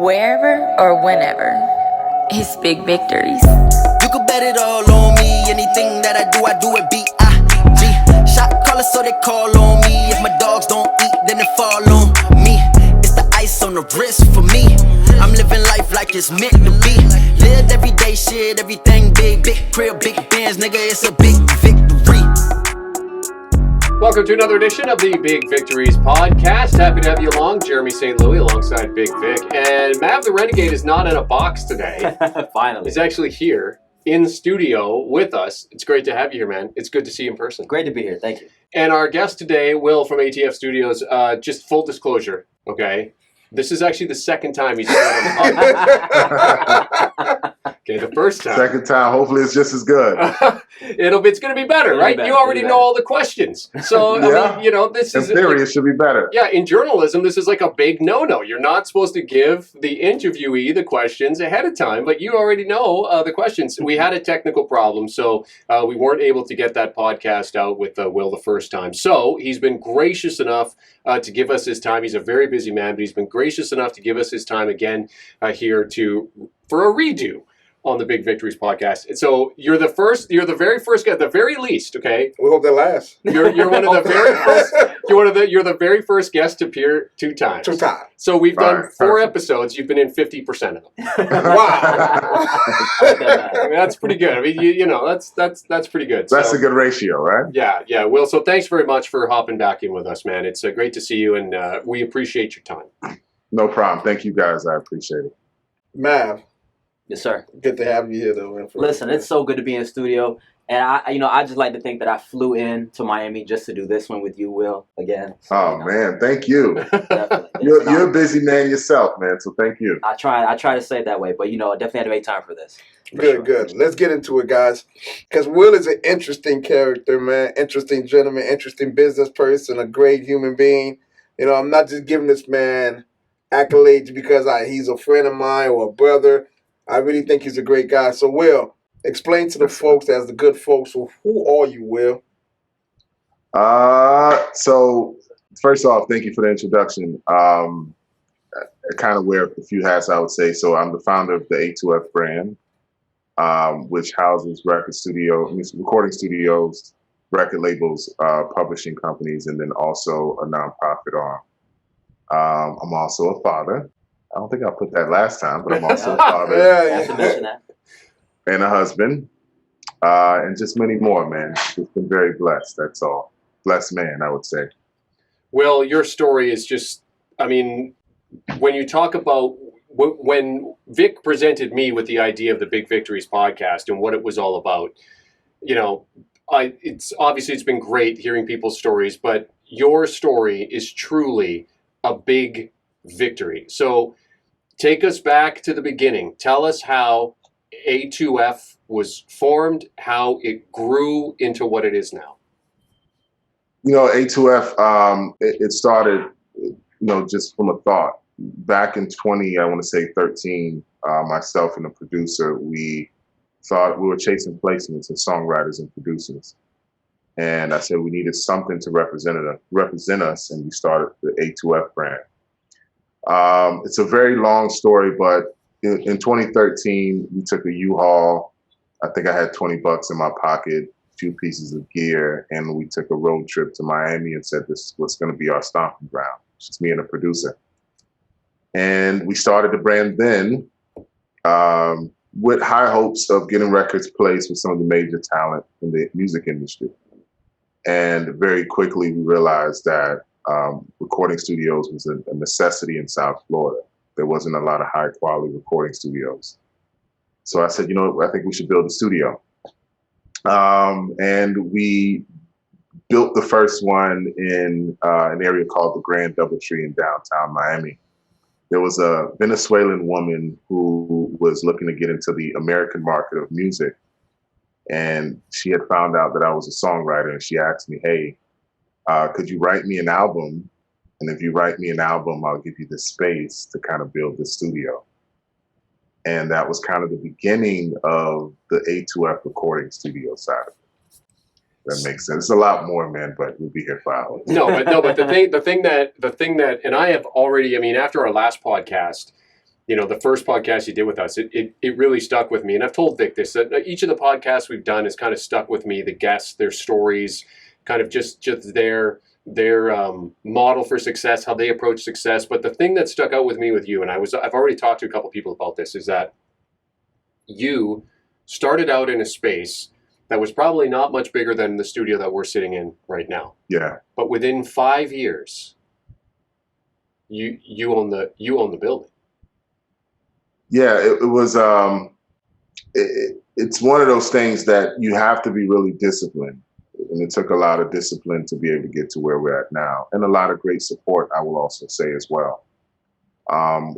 wherever or whenever. It's Big Victories. You could bet it all on me. Anything that I do it B-I-G. Shot callers, so they call on me. If my dogs don't eat, then they fall on me. It's the ice on the wrist for me. I'm living life like it's meant to be. Lived everyday shit, everything big. Big crib, big bands, nigga, it's a big victory. Welcome to another edition of the Big Victories podcast. Happy to have you along. Jeremy St. Louis alongside Big Vic. And Mav the Renegade is not in a box today. Finally. He's actually here in studio with us. It's great to have you here, man. It's good to see you in person. Great to be here. Thank you. And our guest today, Will from A2F Studios. Just full disclosure, okay? This is actually the second time he's been on the podcast. Okay, the first time. Second time. Hopefully it's just as good. It's going to be better, right? You already know all the questions. So, I mean, this is... In theory, it should be better. Yeah, in journalism, this is like a big no-no. You're not supposed to give the interviewee the questions ahead of time, but you already know the questions. We had a technical problem, so we weren't able to get that podcast out with Will the first time. So, he's been gracious enough to give us his time. He's a very busy man, but he's been gracious enough to give us his time again here for a redo on the Big Victories podcast. And so you're the very first guy, at the very least, okay? We hope that lasts. You're one of the very first. You're the very first guest to appear two times. So we've done 4 episodes. You've been in 50% of them. Wow, I mean, that's pretty good. I mean, that's pretty good. That's a good ratio, right? Yeah. Will, so thanks very much for hopping back in with us, man. It's great to see you, and we appreciate your time. No problem. Thank you, guys. I appreciate it. Mav. Yes, sir. Good to have you here, though, man. Listen, it's so good to be in studio, and I just like to think that I flew in to Miami just to do this one with you, Will, again. So, man, thank you. Definitely. You're a busy man yourself, man. So thank you. I try to say it that way, but I definitely had to make time for this. Good. Let's get into it, guys. Because Will is an interesting character, man. Interesting gentleman, interesting business person, a great human being. I'm not just giving this man accolades because he's a friend of mine or a brother. I really think he's a great guy. So, Will, explain to the folks, as the good folks, who are you, Will? So, first off, thank you for the introduction. I kind of wear a few hats, I would say. So, I'm the founder of the A2F brand, which houses recording studios, record labels, publishing companies, and then also a nonprofit arm. I'm also a father. I don't think I put that last time, but I'm also a father. And a husband. And just many more, man. Just been very blessed, that's all. Blessed man, I would say. Well, your story is just, when you talk about, when Vic presented me with the idea of the Big Victories podcast and what it was all about, it's been great hearing people's stories, but your story is truly a big victory. So take us back to the beginning. Tell us how A2F was formed, how it grew into what it is now. A2F, it started, just from a thought. Back in 2013, myself and the producer, we thought we were chasing placements and songwriters and producers. And I said we needed something to represent us, and we started the A2F brand. It's a very long story, but in 2013, we took a U-Haul. I think I had $20 in my pocket, a few pieces of gear, and we took a road trip to Miami and said this was going to be our stomping ground. It's just me and a producer. And we started the brand then with high hopes of getting records placed with some of the major talent in the music industry. And very quickly, we realized that recording studios was a necessity in South Florida. There wasn't a lot of high quality recording studios. So I said, I think we should build a studio. And we built the first one in an area called the Grand Doubletree in downtown Miami. There was a Venezuelan woman who was looking to get into the American market of music. And she had found out that I was a songwriter, and she asked me, hey, could you write me an album? And if you write me an album, I'll give you the space to kind of build the studio. And that was kind of the beginning of the A2F recording studio side of it. That makes sense. It's a lot more, man, but we'll be here for hours. But the thing that, and I have already, after our last podcast, the first podcast you did with us, it really stuck with me. And I've told Vic this, that each of the podcasts we've done has kind of stuck with me. The guests, their stories, kind of just their model for success, how they approach success. But the thing that stuck out with me with you, and I've already talked to a couple people about this, is that you started out in a space that was probably not much bigger than the studio that we're sitting in right now. Yeah. But within 5 years, you own the building. Yeah, it was. It's one of those things that you have to be really disciplined, and it took a lot of discipline to be able to get to where we're at now, and a lot of great support, I will also say as well.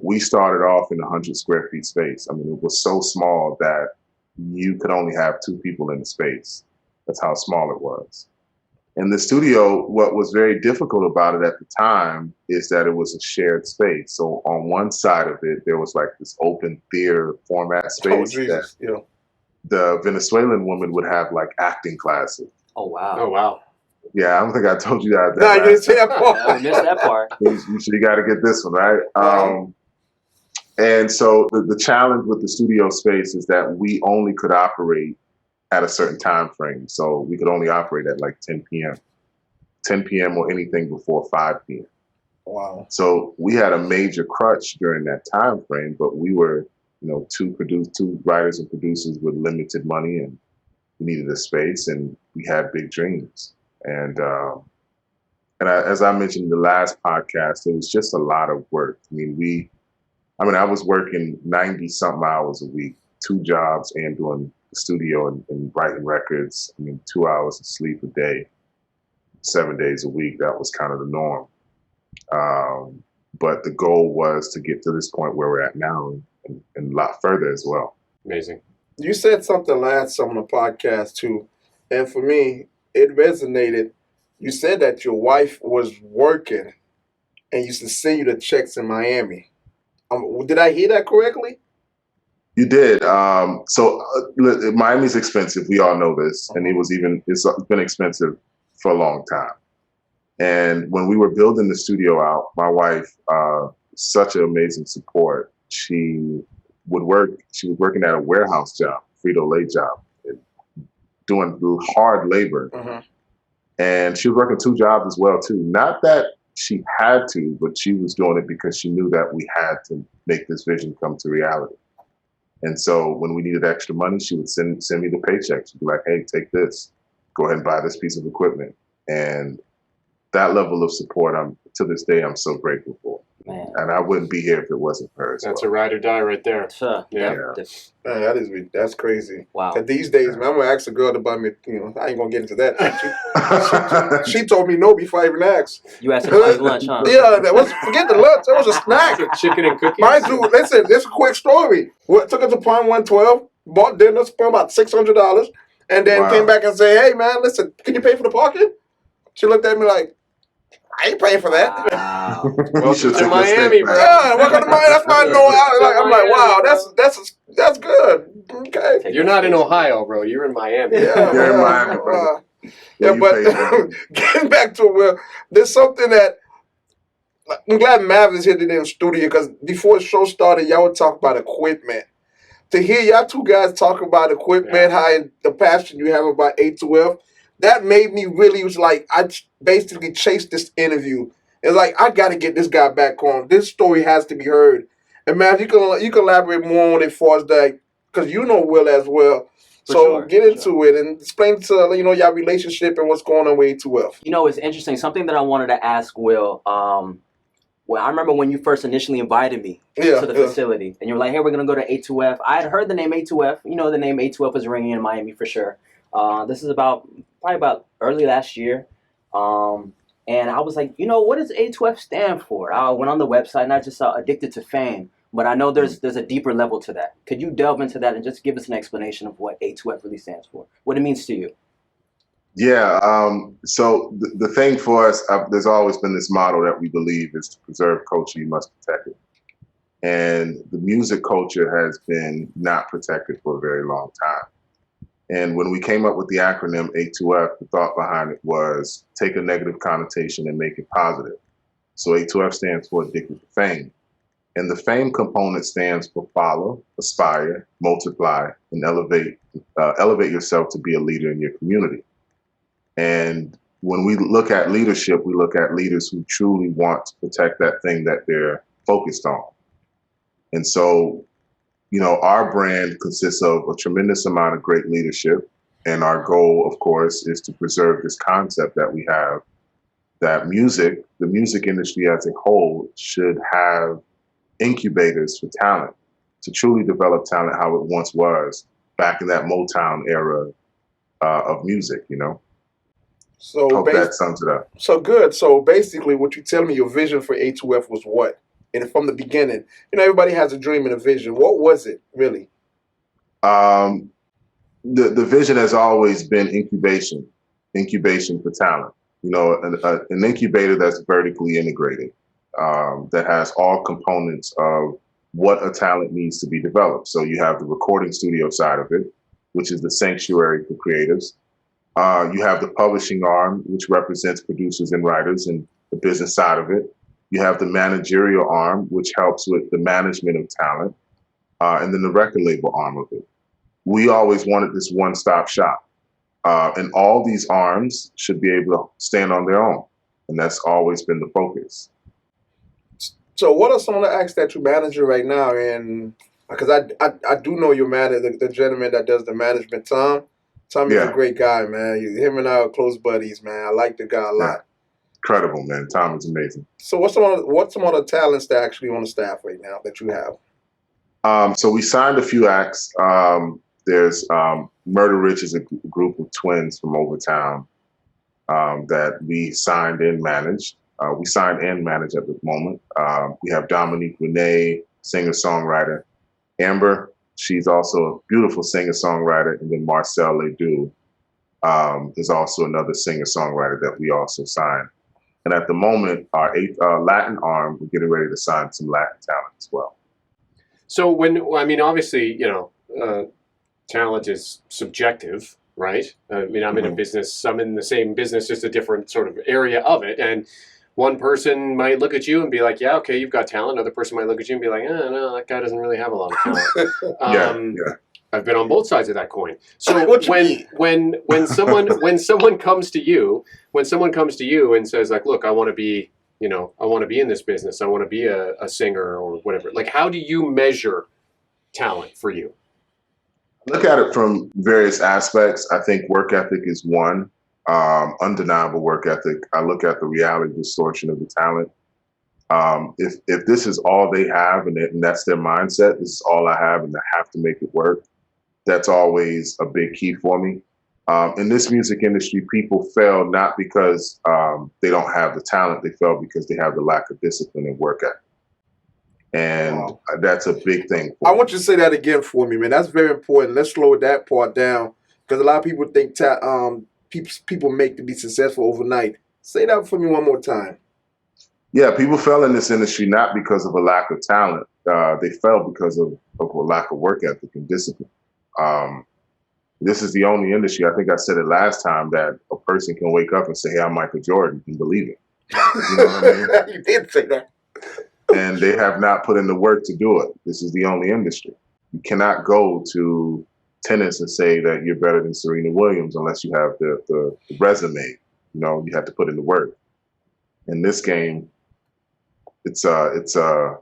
We started off in a 100 square feet space. I mean, it was so small that you could only have 2 people in the space. That's how small it was. And the studio, what was very difficult about it at the time is that it was a shared space. So on one side of it, there was like this open theater format space that the Venezuelan woman would have like acting classes. Oh, wow. Oh, wow. Yeah, I don't think I told you that. No, you didn't say that part. I missed that part. You got to get this one, right? And so the challenge with the studio space is that we only could operate at a certain time frame. So we could only operate at like 10 p.m. 10 p.m. or anything before 5 p.m. Wow. So we had a major crutch during that time frame, but we were, two writers and producers with limited money, and we needed a space, and we had big dreams. And as I mentioned in the last podcast, it was just a lot of work. I was working 90-something hours a week, 2 jobs, and doing the studio and writing records. 2 hours of sleep a day, 7 days a week. That was kind of the norm. But the goal was to get to this point where we're at now, and a lot further as well. Amazing. You said something last on the podcast too, and for me, it resonated. You said that your wife was working and used to send you the checks in Miami. Did I hear that correctly? You did. Miami's expensive. We all know this, and it's been expensive for a long time. And when we were building the studio out, my wife, such an amazing support. She was working at a warehouse job, Frito-Lay job, doing hard labor. Mm-hmm. And she was working 2 jobs as well too. Not that she had to, but she was doing it because she knew that we had to make this vision come to reality. And so when we needed extra money, she would send me the paycheck. She'd be like, hey, take this, go ahead and buy this piece of equipment. And that level of support, to this day, I'm so grateful for. Man. And I wouldn't be here if it wasn't for her. That's a ride or die right there. Sure. Yeah. Man, that's crazy. Wow. And these days, man, I'm gonna ask a girl to buy me. I ain't gonna get into that. She told me no before I even asked. You asked her to buy lunch, huh? Yeah, forget the lunch. That was a snack. Chicken and cookies. Mind you, listen, this is a quick story. Took her to Palm 112, bought dinner, spent about $600, and then came back and said, "Hey, man, listen, can you pay for the parking?" She looked at me like, I ain't paying for that. Wow. Welcome to Miami, bro. Yeah, welcome to Miami. That's why I know. I'm like, wow, that's good. Okay. You're not in Ohio, bro. You're in Miami. Yeah, You're in Miami, bro. But getting back to Will, there's something that I'm glad Mav is here today in the studio, because before the show started, y'all would talk about equipment. To hear y'all 2 guys talk about equipment, how the passion you have about A2F, that made me really, was like, I basically chased this interview. It's like, I got to get this guy back on. This story has to be heard. And man, you can elaborate more on it for us, that, because you know Will as well. So get into it and explain to your relationship and what's going on with A2F. It's interesting. Something that I wanted to ask Will. I remember when you first initially invited me to the facility, and you were like, "Hey, we're gonna go to A2F." I had heard the name A2F. The name A2F was ringing in Miami for sure. This is probably about early last year. And I was like, what does A2F stand for? I went on the website and I just saw Addicted to Fame. But I know there's a deeper level to that. Could you delve into that and just give us an explanation of what A2F really stands for, what it means to you? Yeah. So the thing for us, there's always been this motto that we believe is to preserve culture, you must protect it. And the music culture has been not protected for a very long time. And when we came up with the acronym A2F, the thought behind it was take a negative connotation and make it positive. So A2F stands for Addicted to Fame. And the fame component stands for follow, aspire, multiply, and elevate yourself to be a leader in your community. And when we look at leadership, we look at leaders who truly want to protect that thing that they're focused on. And so, our brand consists of a tremendous amount of great leadership. And our goal, of course, is to preserve this concept that we have, that the music industry as a whole should have incubators for talent, to truly develop talent how it once was back in that Motown era of music, So Hope that sums it up. So good. So basically, what you tell me, your vision for A2F was what? And from the beginning, everybody has a dream and a vision. What was it really? The vision has always been incubation for talent. An incubator that's vertically integrated, that has all components of what a talent needs to be developed. So you have the recording studio side of it, which is the sanctuary for creatives. You have the publishing arm, which represents producers and writers and the business side of it. You have the managerial arm, which helps with the management of talent, and then the record label arm of it. We always wanted this one-stop shop, and all these arms should be able to stand on their own, and that's always been the focus. So what are some of the acts that you're managing right now? And because I do know your manager, the gentleman that does the management, Tom. Tom is a great guy, man. Him and I are close buddies, man. I like the guy a lot. Incredible, man. Tom is amazing. So what's some of the talents that are actually on the staff right now that you have? So we signed a few acts. There's Murder Rich is a group of twins from Overtown that we signed and managed. We signed and manage at the moment. We have Dominique Renee, singer-songwriter. Amber, she's also a beautiful singer-songwriter. And then Marcel Ledoux is also another singer-songwriter that we also signed. And at the moment, our Latin arm, we're getting ready to sign some Latin talent as well. So obviously, talent is subjective, right? I'm in a business, I'm in the same business, just a different sort of area of it. And one person might look at you and be like, yeah, okay, you've got talent. Another person might look at you and be like, no, that guy doesn't really have a lot of talent. I've been on both sides of that coin. So when someone comes to you and says like, look, I want to be in this business. I want to be a singer or whatever. Like, how do you measure talent for you? Look at it from various aspects. I think work ethic is one. Undeniable work ethic. I look at the reality distortion of the talent. If this is all they have and that's their mindset, this is all I have and I have to make it work, that's always a big key for me. In this music industry, people fail not because they don't have the talent, they fail because they have the lack of discipline and work ethic. And that's a big thing. I want you to say that again for me, man. That's very important. Let's slow that part down because a lot of people think people make to be successful overnight. Say that for me one more time. Yeah, people fail in this industry not because of a lack of talent. They fail because of a lack of work ethic and discipline. This is the only industry, I think I said it last time, that a person can wake up and say, hey, I'm Michael Jordan, and believe it. You know what I mean? You did say that. And they have not put in the work to do it. This is the only industry. You cannot go to tennis and say that you're better than Serena Williams unless you have the resume. You have to put in the work. In this game, it's a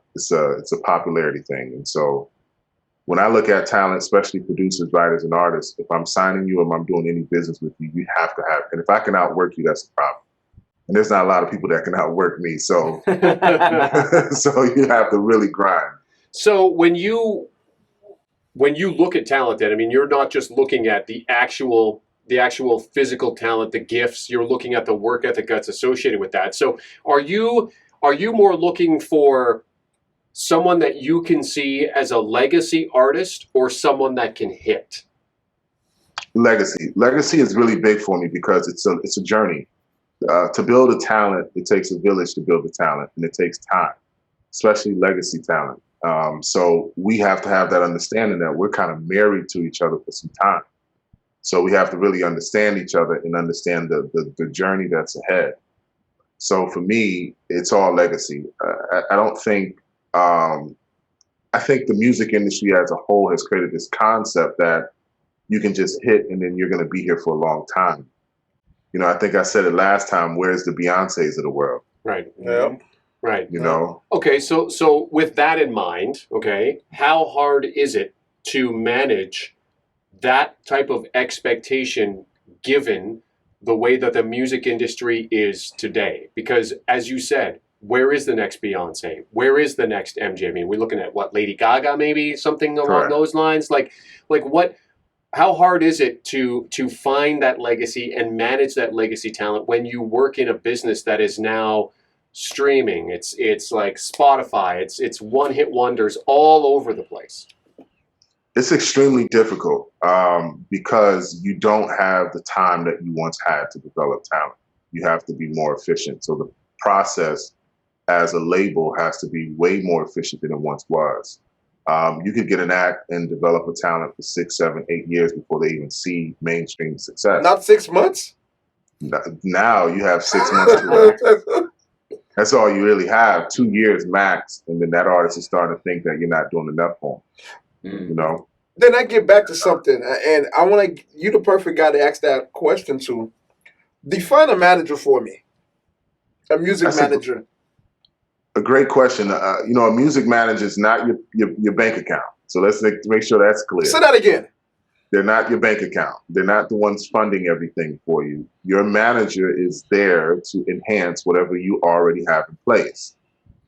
popularity thing. And so when I look at talent, especially producers, writers, and artists, if I'm signing you or I'm doing any business with you, you have to have, and if I can outwork you, that's a problem. And there's not a lot of people that can outwork me. So, so you have to really grind. So when you look at talent, then, you're not just looking at the actual physical talent, the gifts. You're looking at the work ethic that's associated with that. So are you more looking for someone that you can see as a legacy artist or someone that can hit? Legacy is really big for me because it's a journey. To build a talent, it takes a village to build a talent, and it takes time, especially legacy talent. So we have to have that understanding that we're kind of married to each other for some time. So we have to really understand each other and understand the journey that's ahead. So for me, it's all legacy. I don't think I think the music industry as a whole has created this concept that you can just hit and then you're going to be here for a long time. You know, I think I said it last time, where's the Beyoncés of the world? Right. Yeah. Right. You know? Okay, so with that in mind, okay, how hard is it to manage that type of expectation given the way that the music industry is today? Because as you said, where is the next Beyonce? Where is the next MJ? I mean, we're looking at what, Lady Gaga, maybe something along Correct. those lines. Like what? How hard is it to find that legacy and manage that legacy talent when you work in a business that is now streaming? It's like Spotify. It's one hit wonders all over the place. It's extremely difficult because you don't have the time that you once had to develop talent. You have to be more efficient. So the process as a label has to be way more efficient than it once was. You could get an act and develop a talent for 6, 7, 8 years before they even see mainstream success. Not 6 months? Now you have 6 months to That's all you really have, 2 years max, and then that artist is starting to think that you're not doing enough for them. You know? Then I get back to something, and I want you the perfect guy to ask that question to. Define a manager for me. A music manager. A great question. You know, a music manager is not your bank account. So let's make sure that's clear. Say that again. They're not your bank account. They're not the ones funding everything for you. Your manager is there to enhance whatever you already have in place.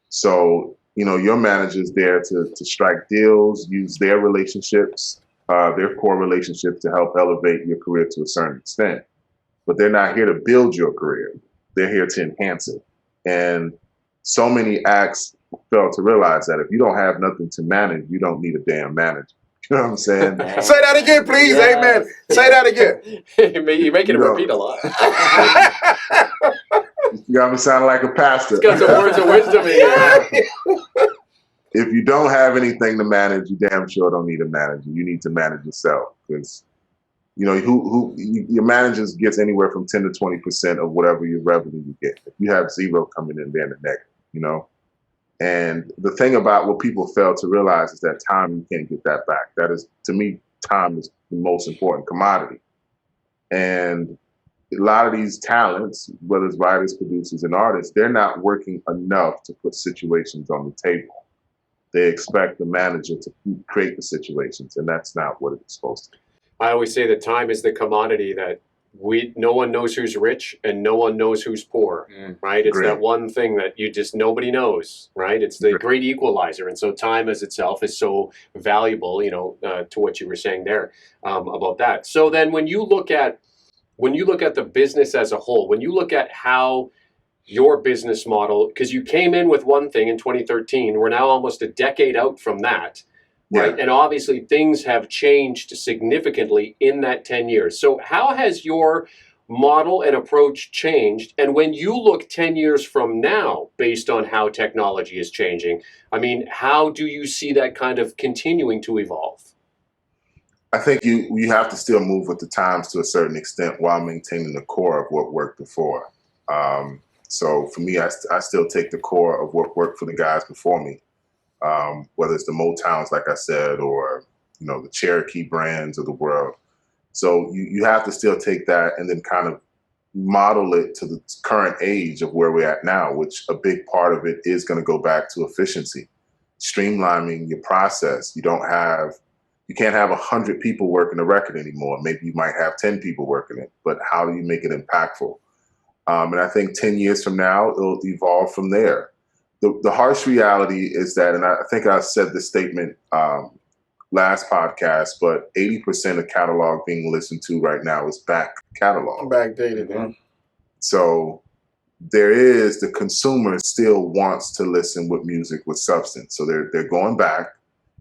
So, you know, your manager is there to strike deals, use their relationships, their core relationships to help elevate your career to a certain extent. But they're not here to build your career. They're here to enhance it. And so many acts fail to realize that if you don't have nothing to manage, you don't need a damn manager. You know what I'm saying? Say that again, please. Yes. Amen. Say that again. You're making it repeat a lot. You got me sounding like a pastor. It's got some words of wisdom in here. If you don't have anything to manage, you damn sure don't need a manager. You need to manage yourself because, you know, your managers gets anywhere from 10 to 20% of whatever your revenue you get. If you have zero coming in, they're in the negative, you know? And the thing about what people fail to realize is that time, you can't get that back. That is, to me, time is the most important commodity. And a lot of these talents, whether it's writers, producers, and artists, they're not working enough to put situations on the table. They expect the manager to create the situations, and that's not what it's supposed to be. I always say that time is the commodity that no one knows who's rich and no one knows who's poor, right? It's that one thing that nobody knows, right? It's the great equalizer. And so time as itself is so valuable, you know, to what you were saying there about that. So then when you look at the business as a whole, when you look at how your business model, because you came in with one thing in 2013, we're now almost a decade out from that. Right. And obviously things have changed significantly in that 10 years. So how has your model and approach changed? And when you look 10 years from now, based on how technology is changing, I mean, how do you see that kind of continuing to evolve? I think you have to still move with the times to a certain extent while maintaining the core of what worked before. So for me, I still take the core of what worked for the guys before me. Whether it's the Motowns, like I said, or, you know, the Cherokee brands of the world. So you have to still take that and then kind of model it to the current age of where we're at now, which a big part of it is going to go back to efficiency, streamlining your process. You can't have 100 people working a record anymore. Maybe you might have 10 people working it, but how do you make it impactful? And I think 10 years from now, it'll evolve from there. The harsh reality is that, and I think I said this statement last podcast, but 80% of catalog being listened to right now is back catalog. Backdated, man. So the consumer still wants to listen with music with substance. So they're going back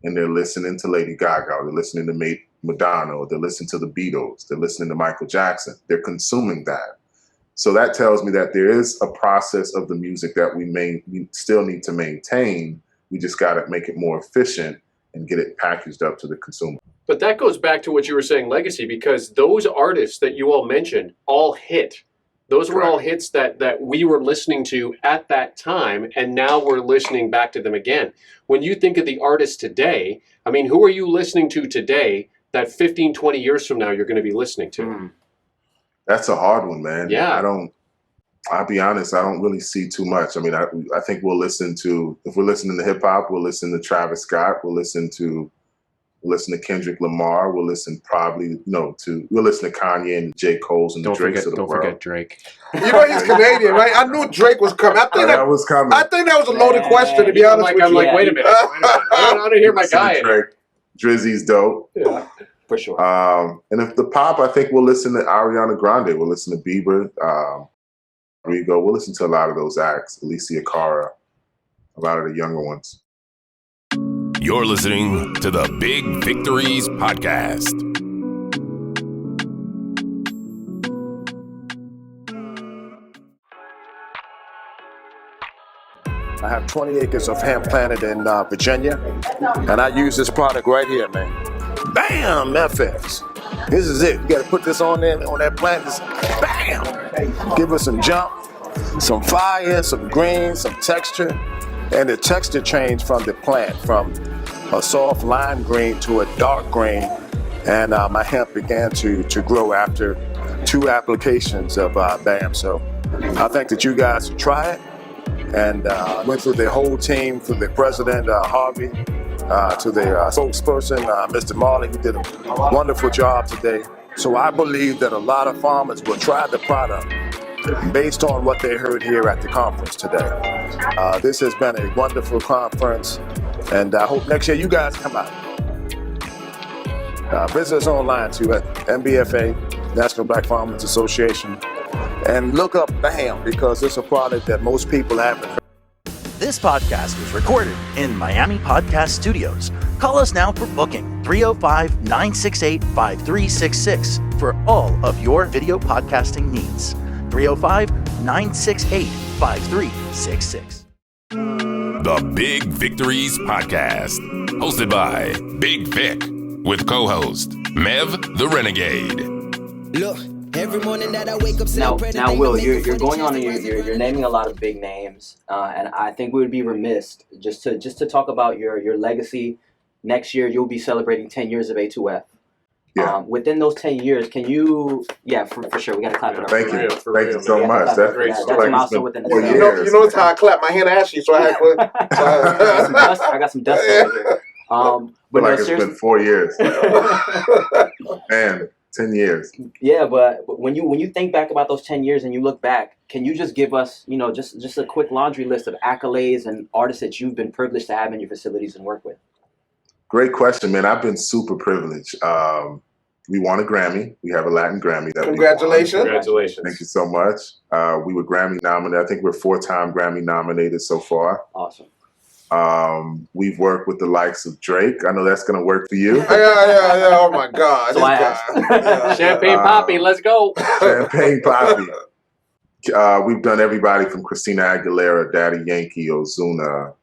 and they're listening to Lady Gaga, or they're listening to Madonna, or they're listening to the Beatles, they're listening to Michael Jackson. They're consuming that. So that tells me that there is a process of the music that we still need to maintain. We just got to make it more efficient and get it packaged up to the consumer. But that goes back to what you were saying, legacy, because those artists that you all mentioned all hit Those were all hits that we were listening to at that time, and now we're listening back to them again. When you think of the artists today, I mean, who are you listening to today that 15, 20 years from now you're going to be listening to? That's a hard one, man. Yeah. I'll be honest, I don't really see too much. I mean, I think we'll listen to, if we're listening to hip hop, we'll listen to Travis Scott, we'll listen to Kendrick Lamar, we'll listen we'll listen to Kanye and J. Cole's and the Drakes of the world. Don't forget Drake. You know he's Canadian, right? I knew Drake was coming. I think that was coming. I think that was a loaded question, to be honest with you. I'm like, wait a minute. I don't hear my guy in here. Drizzy's dope. Yeah, for sure. And if the pop, I think we'll listen to Ariana Grande. We'll listen to Bieber. Rigo. We'll listen to a lot of those acts. Alicia Cara, a lot of the younger ones. You're listening to the Big Victories Podcast. I have 20 acres of hemp planted in Virginia, and I use this product right here, man. Bam, FX. This is it. You got to put this on there, on that plant. Just bam. Give us some jump, some fire, some green, some texture, and the texture changed from the plant, from a soft lime green to a dark green, and my hemp began to grow after 2 applications of BAM. So I think that you guys should try it. And went through the whole team, from the president, Harvey, to the spokesperson, Mr. Marley, who did a wonderful job today. So I believe that a lot of farmers will try the product based on what they heard here at the conference today. This has been a wonderful conference, and I hope next year you guys come out. Visit us online too at NBFA, National Black Farmers Association, and look up BAM, because it's a product that most people haven't heard. This podcast was recorded in Miami Podcast Studios. Call us now for booking, 305-968-5366 for all of your video podcasting needs. 305-968-5366. The Big Victories Podcast, hosted by Big Vic, with co-host Mev the Renegade. Look. Every morning that I wake up, now, Will, you're going on and you're naming a lot of big names, and I think we would be remiss just to talk about your legacy. Next year, you'll be celebrating 10 years of A2F. Yeah. Within those 10 years, can you? Yeah, for sure, we got to clap it up. Thank you so much. That's great. That's a milestone within the you know how I clap my hand ashy, so I had to. I got some dust over here. But it's been 4 years. Man. 10 years. Yeah, but when you think back about those 10 years and you look back, can you just give us, just a quick laundry list of accolades and artists that you've been privileged to have in your facilities and work with? Great question, man. I've been super privileged. We won a Grammy. We have a Latin Grammy. Congratulations. Congratulations. Thank you so much. We were Grammy nominated. I think we're 4-time Grammy nominated so far. Awesome. We've worked with the likes of Drake. I know that's going to work for you. Yeah. Oh my God. So Champagne Poppy, let's go. Champagne Poppy. We've done everybody from Christina Aguilera, Daddy Yankee, Ozuna,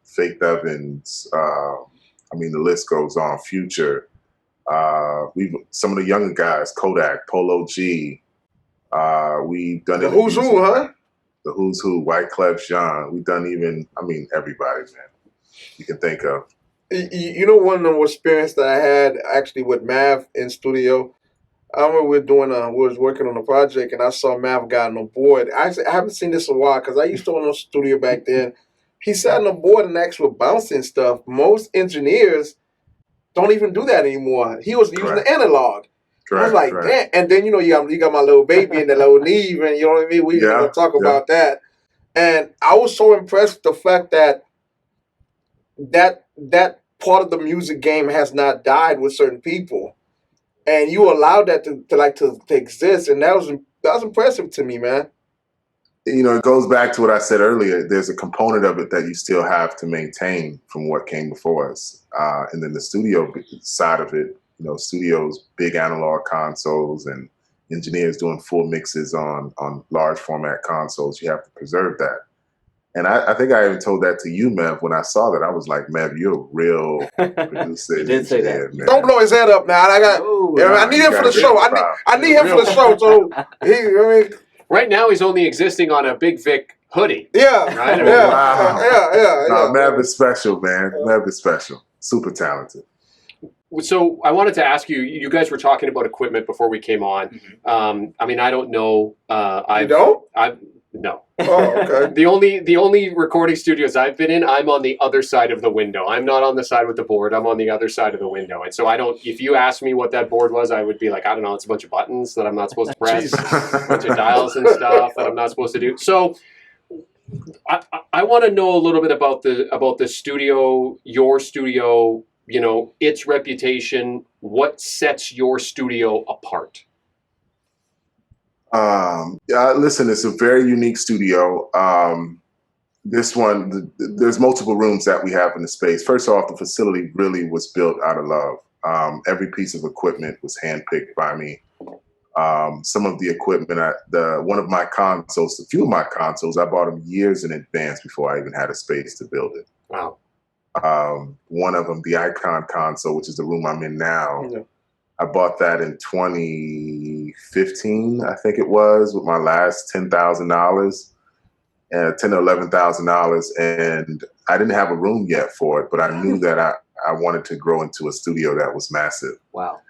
Faith Evans. The list goes on. Future. Some of the younger guys, Kodak, Polo G. We've done the who's who, huh? The who's who, Wyclef Jean. We've done everybody, man, you can think of. You know, one of the experience that I had actually with Mav in studio, I remember we was working on a project and I saw Mav got on the board. I haven't seen this in a while because I used to own a studio back then. He sat on the board and actually bouncing stuff. Most engineers don't even do that anymore. He was using the analog. I was like, damn. And then, you got my little baby and the little Neve, and you know what I mean? We're going to talk about that. And I was so impressed with the fact that part of the music game has not died with certain people. And you allowed that to exist. And that was impressive to me, man. It goes back to what I said earlier. There's a component of it that you still have to maintain from what came before us. And then the studio side of it, studios, big analog consoles, and engineers doing full mixes on large format consoles. You have to preserve that. And I think I even told that to you, Mev, when I saw that. I was like, Mev, you're a real producer. You did say that. Man. Don't blow his head up now. I need him for the show. I need him for the show. So Right now, he's only existing on a Big Vic hoodie. Yeah, right? No, Mev is special, man. Mev is special. Super talented. So I wanted to ask you. You guys were talking about equipment before we came on. I mean, I don't know. You don't? No. Oh, okay. The only recording studios I've been in, I'm on the other side of the window. I'm not on the side with the board. I'm on the other side of the window. And so I don't. If you asked me what that board was, I would be like, I don't know. It's a bunch of buttons that I'm not supposed to press, a bunch of dials and stuff that I'm not supposed to do. So I want to know a little bit about the studio, your studio. You know, its reputation. What sets your studio apart? Listen, it's a very unique studio. This one, there's multiple rooms that we have in the space. First off, the facility really was built out of love. Every piece of equipment was handpicked by me. Some of the equipment, one of my consoles, a few of my consoles, I bought them years in advance before I even had a space to build it. Wow. One of them, the Icon console, which is the room I'm in now. Yeah. I bought that in 2015, I think it was, with my last $10,000, $10,000 to $11,000, and I didn't have a room yet for it, but I knew that I wanted to grow into a studio that was massive. Wow.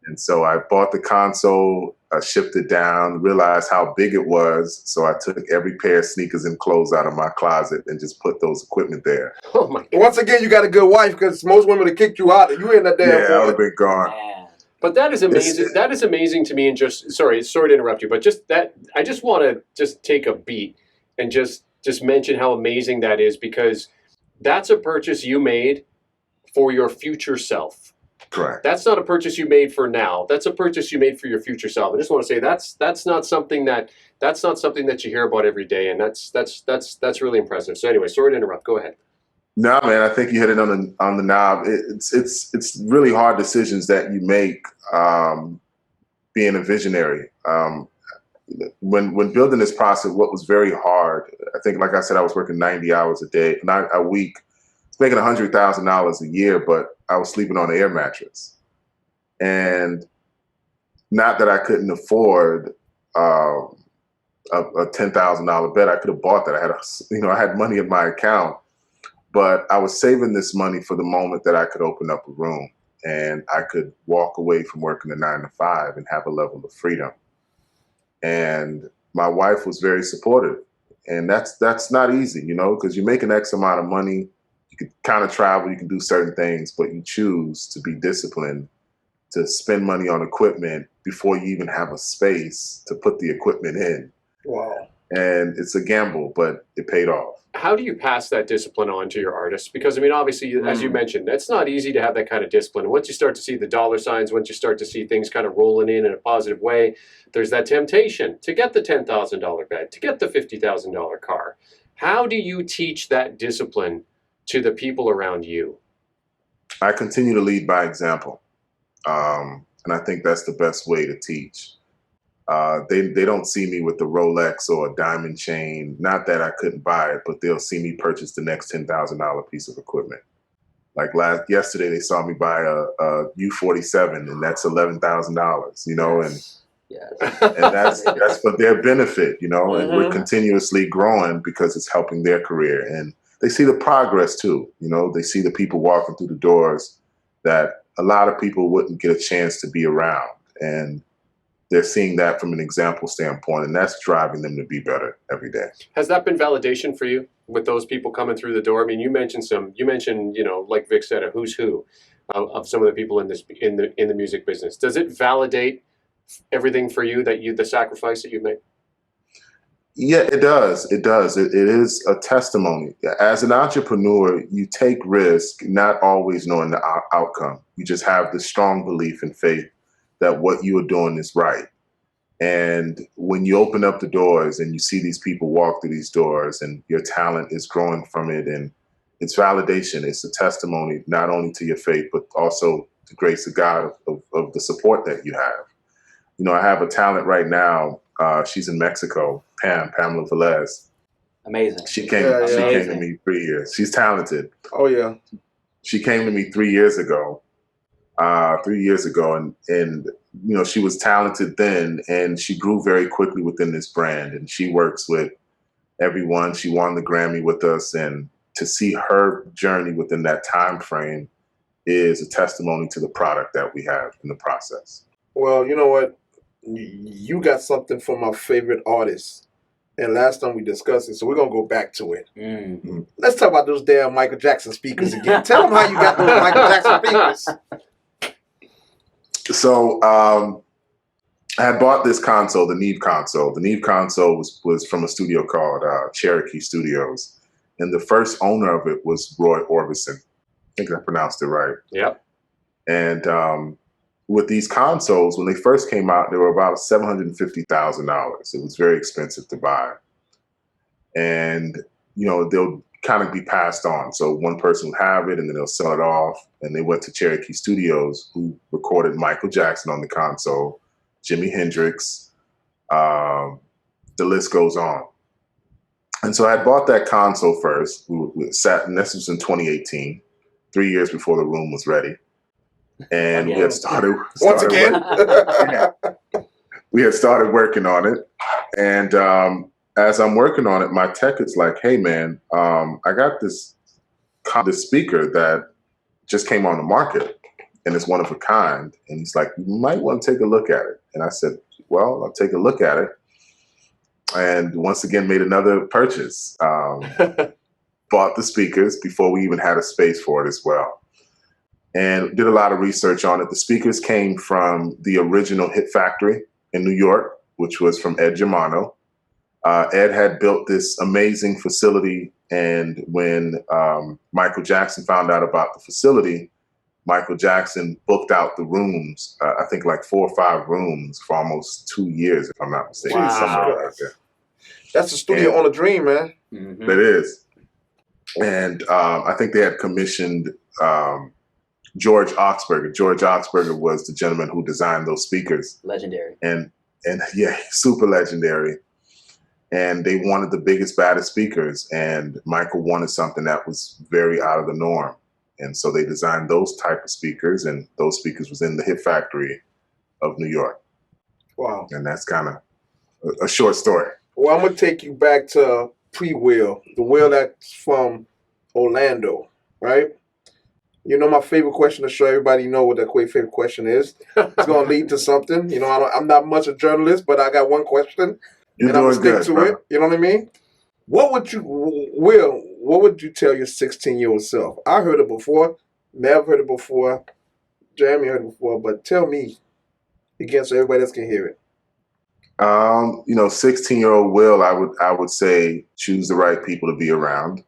And so I bought the console, shipped it down, realized how big it was, so I took every pair of sneakers and clothes out of my closet and just put those equipment there. Oh my God. Once again, you got a good wife, because most women would kick you out. You in that damn Yeah, I would boy. have been gone. Man. But that is amazing. That is amazing to me. And just sorry to interrupt you, but just that I just want to just take a beat and just mention how amazing that is, because that's a purchase you made for your future self. Correct. That's not a purchase you made for now. That's a purchase you made for your future self. I just want to say that's not something that you hear about every day, and that's really impressive. So anyway, sorry to interrupt. Go ahead. No, man, I think you hit it on the knob. It's really hard decisions that you make being a visionary. When building this process, what was very hard, I think, like I said, I was working 90 hours a week. I was making $100,000 a year, but I was sleeping on an air mattress. And not that I couldn't afford a $10,000 bed. I could have bought that. I had money in my account. But I was saving this money for the moment that I could open up a room and I could walk away from working a 9 to 5 and have a level of freedom. And my wife was very supportive. And that's not easy, because you make an X amount of money, you can kind of travel, you can do certain things, but you choose to be disciplined, to spend money on equipment before you even have a space to put the equipment in. Wow. And it's a gamble, but it paid off. How do you pass that discipline on to your artists? Because, I mean, obviously, as you mentioned, it's not easy to have that kind of discipline. And once you start to see the dollar signs, once you start to see things kind of rolling in a positive way, there's that temptation to get the $10,000 bed, to get the $50,000 car. How do you teach that discipline to the people around you? I continue to lead by example. And I think that's the best way to teach. They don't see me with the Rolex or a diamond chain. Not that I couldn't buy it, but they'll see me purchase the next $10,000 piece of equipment. Like yesterday, they saw me buy a U-47, and that's $11,000. And that's for their benefit, and we're continuously growing because it's helping their career. And they see the progress too. They see the people walking through the doors that a lot of people wouldn't get a chance to be around, and they're seeing that from an example standpoint, and that's driving them to be better every day. Has that been validation for you with those people coming through the door? I mean, you mentioned, like Vic said, a who's who of some of the people in the music business. Does it validate everything for you, the sacrifice that you've made? Yeah, it does. It does. It is a testimony. As an entrepreneur, you take risk, not always knowing the outcome. You just have this strong belief and faith that what you are doing is right. And when you open up the doors and you see these people walk through these doors and your talent is growing from it, and it's validation, it's a testimony not only to your faith, but also the grace of God of the support that you have. I have a talent right now. She's in Mexico, Pamela Velez. Amazing. She came to me 3 years. She's talented. Oh, yeah. She came to me 3 years ago. 3 years ago, and she was talented then, and she grew very quickly within this brand, and she works with everyone. She won the Grammy with us, and to see her journey within that time frame is a testimony to the product that we have in the process. Well, you know what? You got something from my favorite artist. And last time we discussed it, so we're going to go back to it. Mm-hmm. Let's talk about those damn Michael Jackson speakers again. Tell them how you got those Michael Jackson speakers. So I had bought this console, the Neve console. The Neve console was from a studio called Cherokee Studios. And the first owner of it was Roy Orbison. I think I pronounced it right. Yep. And with these consoles, when they first came out, they were about $750,000. It was very expensive to buy. And, they'll kind of be passed on. So one person would have it and then they'll sell it off. And they went to Cherokee Studios, who recorded Michael Jackson on the console, Jimi Hendrix, the list goes on. And so I had bought that console first. We sat, and this was in 2018, 3 years before the room was ready. And we had started once again. We had started working on it. And as I'm working on it, my tech is like, hey, man, I got this speaker that just came on the market, and it's one of a kind. And he's like, you might want to take a look at it. And I said, well, I'll take a look at it. And once again, made another purchase. Bought the speakers before we even had a space for it as well. And did a lot of research on it. The speakers came from the original Hit Factory in New York, which was from Ed Germano. Ed had built this amazing facility, and when Michael Jackson found out about the facility, Michael Jackson booked out the rooms, I think like 4 or 5 rooms for almost 2 years, if I'm not mistaken. Wow. Somewhere like that. That's a studio on a dream, man. Mm-hmm. It is. And I think they had commissioned George Oxberger. George Oxberger was the gentleman who designed those speakers. Legendary. And yeah, super legendary. And they wanted the biggest, baddest speakers. And Michael wanted something that was very out of the norm. And so they designed those type of speakers, and those speakers was in the Hit Factory of New York. Wow. And that's kind of a short story. Well, I'm going to take you back to pre-Will, the Will that's from Orlando, right? You know, my favorite question to show everybody know what that favorite question is. It's going to lead to something. I'm not much a journalist, but I got one question. You're and I'm going to doing stick good, to it. You know what I mean? What would you tell your 16-year-old self? I heard it before. Never heard it before. Jeremy heard it before. But tell me again so everybody else can hear it. 16-year-old Will, I would say choose the right people to be around,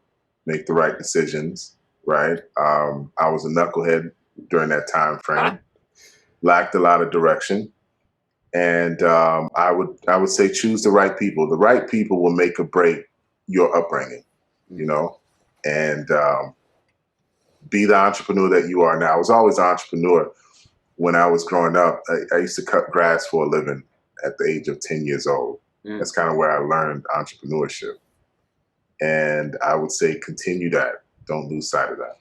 make the right decisions, right? I was a knucklehead during that time frame, lacked a lot of direction. And I would say choose the right people. The right people will make or break your upbringing, and be the entrepreneur that you are now. I was always an entrepreneur. When I was growing up, I used to cut grass for a living at the age of 10 years old. That's kind of where I learned entrepreneurship. And I would say continue that. Don't lose sight of that.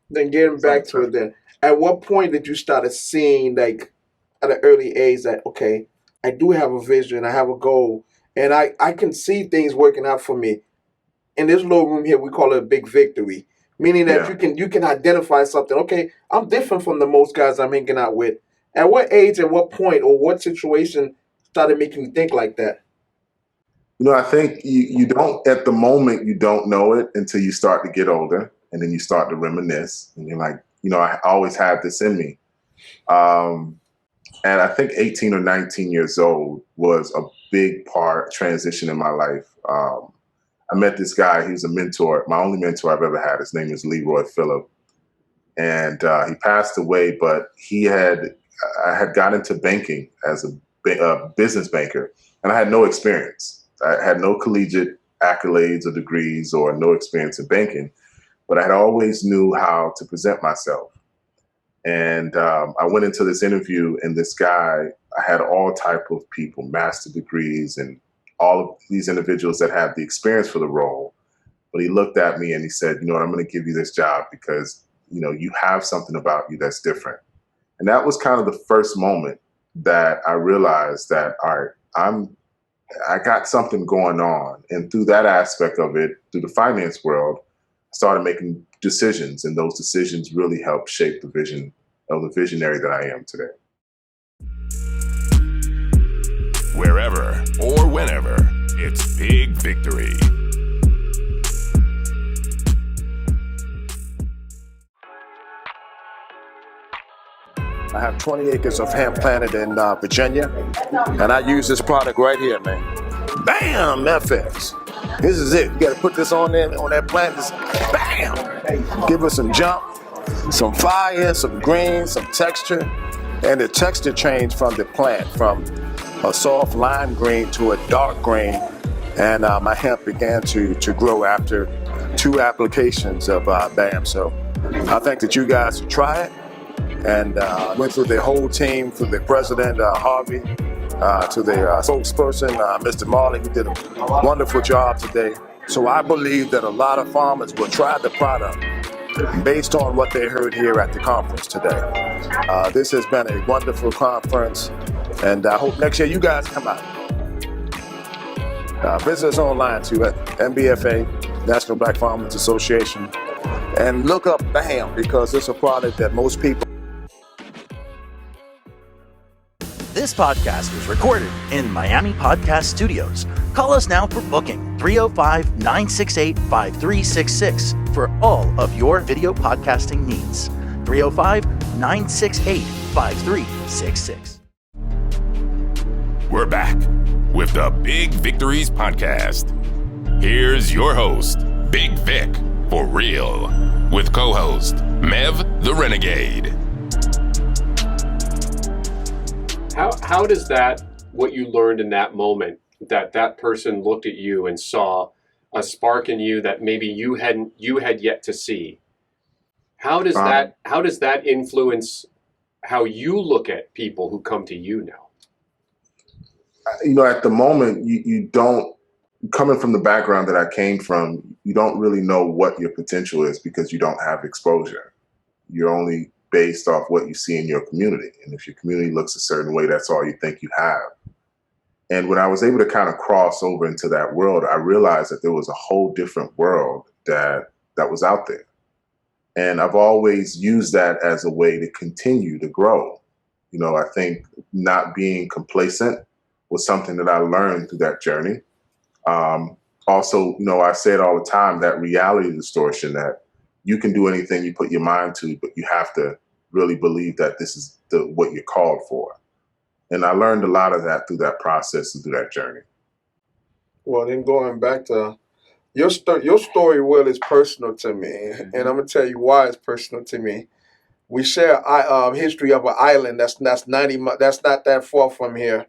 Then getting back to it then, at what point did you start seeing, like, at an early age that, okay, I do have a vision, I have a goal, and I can see things working out for me. In this little room here, we call it a big victory, meaning that you can identify something. Okay, I'm different from the most guys I'm hanging out with. At what age, at what point, or what situation started making you think like that? I think you don't, at the moment, you don't know it until you start to get older, and then you start to reminisce, and you're like, I always had this in me. And I think 18 or 19 years old was a big transition in my life. I met this guy. He was a mentor, my only mentor I've ever had. His name is Leroy Phillip. And he passed away, but I had got into banking as a business banker, and I had no experience. I had no collegiate accolades or degrees or no experience in banking, but I had always knew how to present myself. And I went into this interview, and this guy, I had all type of people, master degrees, and all of these individuals that had the experience for the role. But he looked at me and he said, I'm going to give you this job because, you have something about you that's different. And that was kind of the first moment that I realized that, all right, I got something going on. And through that aspect of it, through the finance world, I started making decisions, and those decisions really helped shape the vision of the visionary that I am today. Wherever or whenever, it's Big Victory. I have 20 acres of hemp planted in Virginia, and I use this product right here, man. Bam, FX. This is it. You got to put this on there, on that plant. Just bam. Give us some jump, some fire, some green, some texture, and the texture changed from the plant from a soft lime green to a dark green, and my hemp began to grow after 2 applications of BAM. So I think that you guys should try it. And went through the whole team, through the president, Harvey, to the spokesperson, Mr. Marley, who did a wonderful job today. So I believe that a lot of farmers will try the product based on what they heard here at the conference today. This has been a wonderful conference, and I hope next year you guys come out. Visit us online too at NBFA, National Black Farmers Association, and look up BAM because it's a product that most people. This podcast was recorded in Miami Podcast Studios. Call us now for booking 305-968-5366 for all of your video podcasting needs. 305-968-5366. We're back with the Big Victories podcast. Here's your host, Big Vic, for real, with co-host Mev the Renegade. How does that, what you learned in that moment, that person looked at you and saw a spark in you that maybe you had yet to see? How does that influence how you look at people who come to you now? At the moment, you don't, coming from the background that I came from, you don't really know what your potential is because you don't have exposure. You're only based off what you see in your community. And if your community looks a certain way, that's all you think you have. And when I was able to kind of cross over into that world, I realized that there was a whole different world that was out there. And I've always used that as a way to continue to grow. I think not being complacent was something that I learned through that journey. Also, I say it all the time, that reality distortion, that you can do anything you put your mind to, but you have to really believe that this is what you're called for. And I learned a lot of that through that process and through that journey. Well, then going back to your story, Will, is personal to me. Mm-hmm. And I'm going to tell you why it's personal to me. We share history of an island that's not that far from here.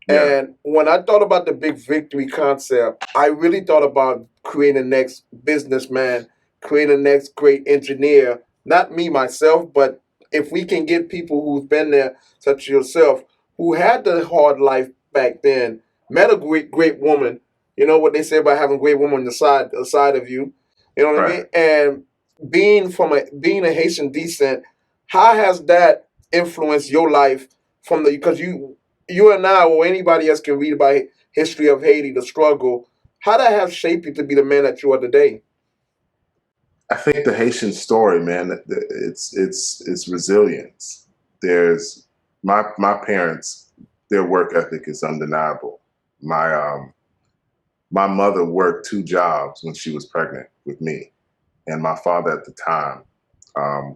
Yeah. And when I thought about the Big Victory concept, I really thought about creating the next businessman, creating the next great engineer. Not me, myself, but if we can get people who've been there, such as yourself, who had the hard life back then, met a great woman. You know what they say about having a great woman on the side of you. You know what I mean? And being a Haitian descent, how has that influenced your life because you and I or anybody else can read about history of Haiti, the struggle. How that have shaped you to be the man that you are today? I think the Haitian story, man, it's resilience. There's my parents, their work ethic is undeniable. My mother worked 2 jobs when she was pregnant with me, and my father at the time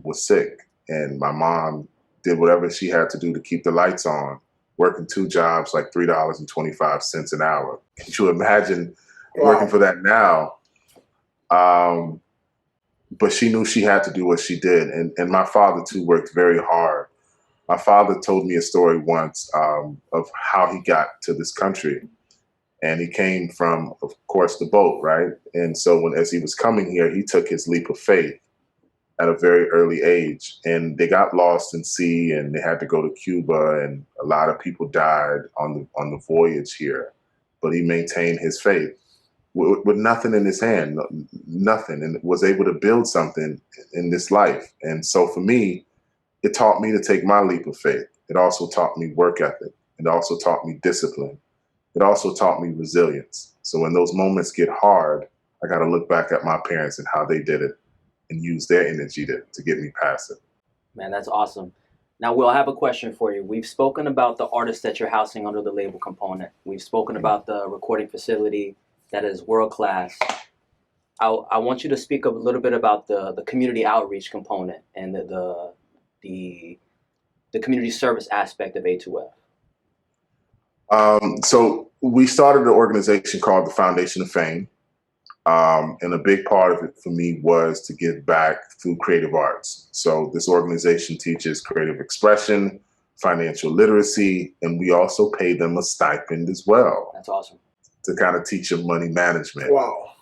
was sick, and my mom did whatever she had to do to keep the lights on, working 2 jobs, like $3.25 an hour. Can you imagine working for that now? But she knew she had to do what she did. And my father, too, worked very hard. My father told me a story once of how he got to this country. And he came from, of course, the boat, right? And so as he was coming here, he took his leap of faith at a very early age. And they got lost in sea, and they had to go to Cuba, and a lot of people died on the voyage here. But he maintained his faith. With nothing in his hand, nothing, and was able to build something in this life. And so for me, it taught me to take my leap of faith. It also taught me work ethic. It also taught me discipline. It also taught me resilience. So when those moments get hard, I got to look back at my parents and how they did it and use their energy to get me past it. Man, that's awesome. Now, Will, I have a question for you. We've spoken about the artists that you're housing under the label component. We've spoken about the recording facility that is world-class. I want you to speak a little bit about the community outreach component and the community service aspect of A2F. So we started an organization called the Foundation of Fame. And a big part of it for me was to give back through creative arts. So this organization teaches creative expression, financial literacy, and we also pay them a stipend as well. That's awesome. To kind of teach them money management. Wow.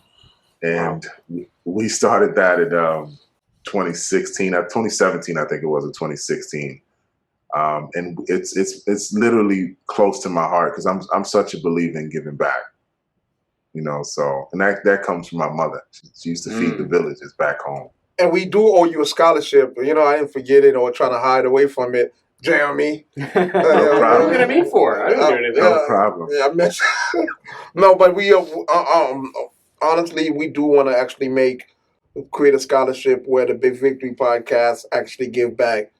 And we started that in 2017, I think it was, in 2016. And it's literally close to my heart because I'm such a believer in giving back. You know, so, and that comes from my mother. She used to feed the villages back home. And we do owe you a scholarship. You know, I didn't forget it or trying to hide away from it. Jeremy. No problem. What are you looking at me for? I didn't do anything. No problem. Yeah, I miss. No, but we honestly, we do want to actually create a scholarship where the Big Victory podcast actually give back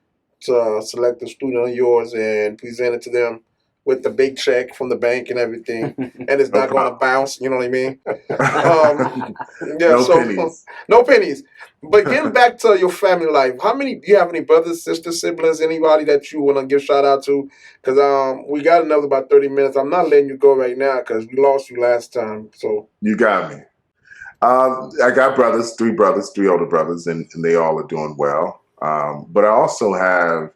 to select a student of yours and present it to them with the big check from the bank and everything, and it's not going to bounce. You know what I mean? Pennies. No pennies. But getting back to your family life, do you have any brothers, sisters, siblings, anybody that you want to give shout out to? Because we got another about 30 minutes. I'm not letting you go right now because we lost you last time. So you got me. I got three older brothers, and they all are doing well. But I also have,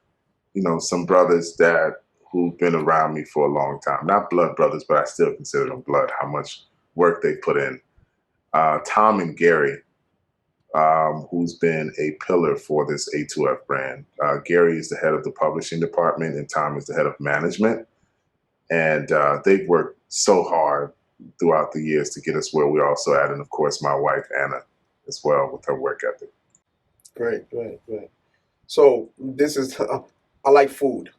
some brothers who've been around me for a long time. Not blood brothers, but I still consider them blood, how much work they put in. Tom and Gary, who's been a pillar for this A2F brand. Gary is the head of the publishing department and Tom is the head of management. And they've worked so hard throughout the years to get us where we're also at. And of course, my wife, Anna, as well, with her work ethic. Great. So this is, I like food.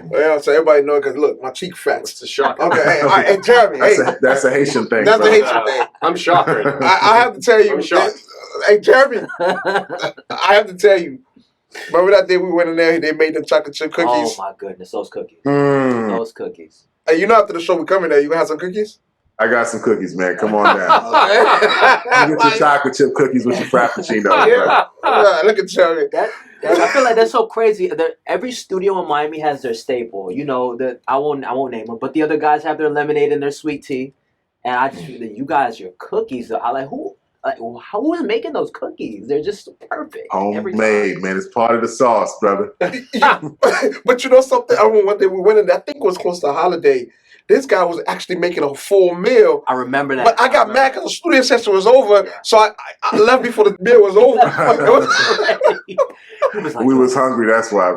Well, so everybody know because look, my cheek fat. It's a shocker. Okay, hey, Jeremy. That's a Haitian thing. That's a Haitian thing. I'm shocked. I have to tell you. I'm shocked. Hey, Jeremy. I have to tell you. Remember that day we went in there? They made them chocolate chip cookies. Oh my goodness, those cookies. Those cookies. Hey, after the show we coming there, you gonna have some cookies? I got some cookies, man. Come on down. You get your chocolate chip cookies with your frappuccino. Yeah. Look at Jeremy. I feel like that's so crazy. Every studio in Miami has their staple. I won't name them, but the other guys have their lemonade and their sweet tea. And I just feel that you guys, your cookies. I like who is making those cookies? They're just perfect. Homemade, man. It's part of the sauce, brother. But you know something? I remember one day we went in. I think it was close to holiday. This guy was actually making a full meal. I remember that. But I got mad because the studio session was over, so I left before the meal was over. We was hungry. That's why.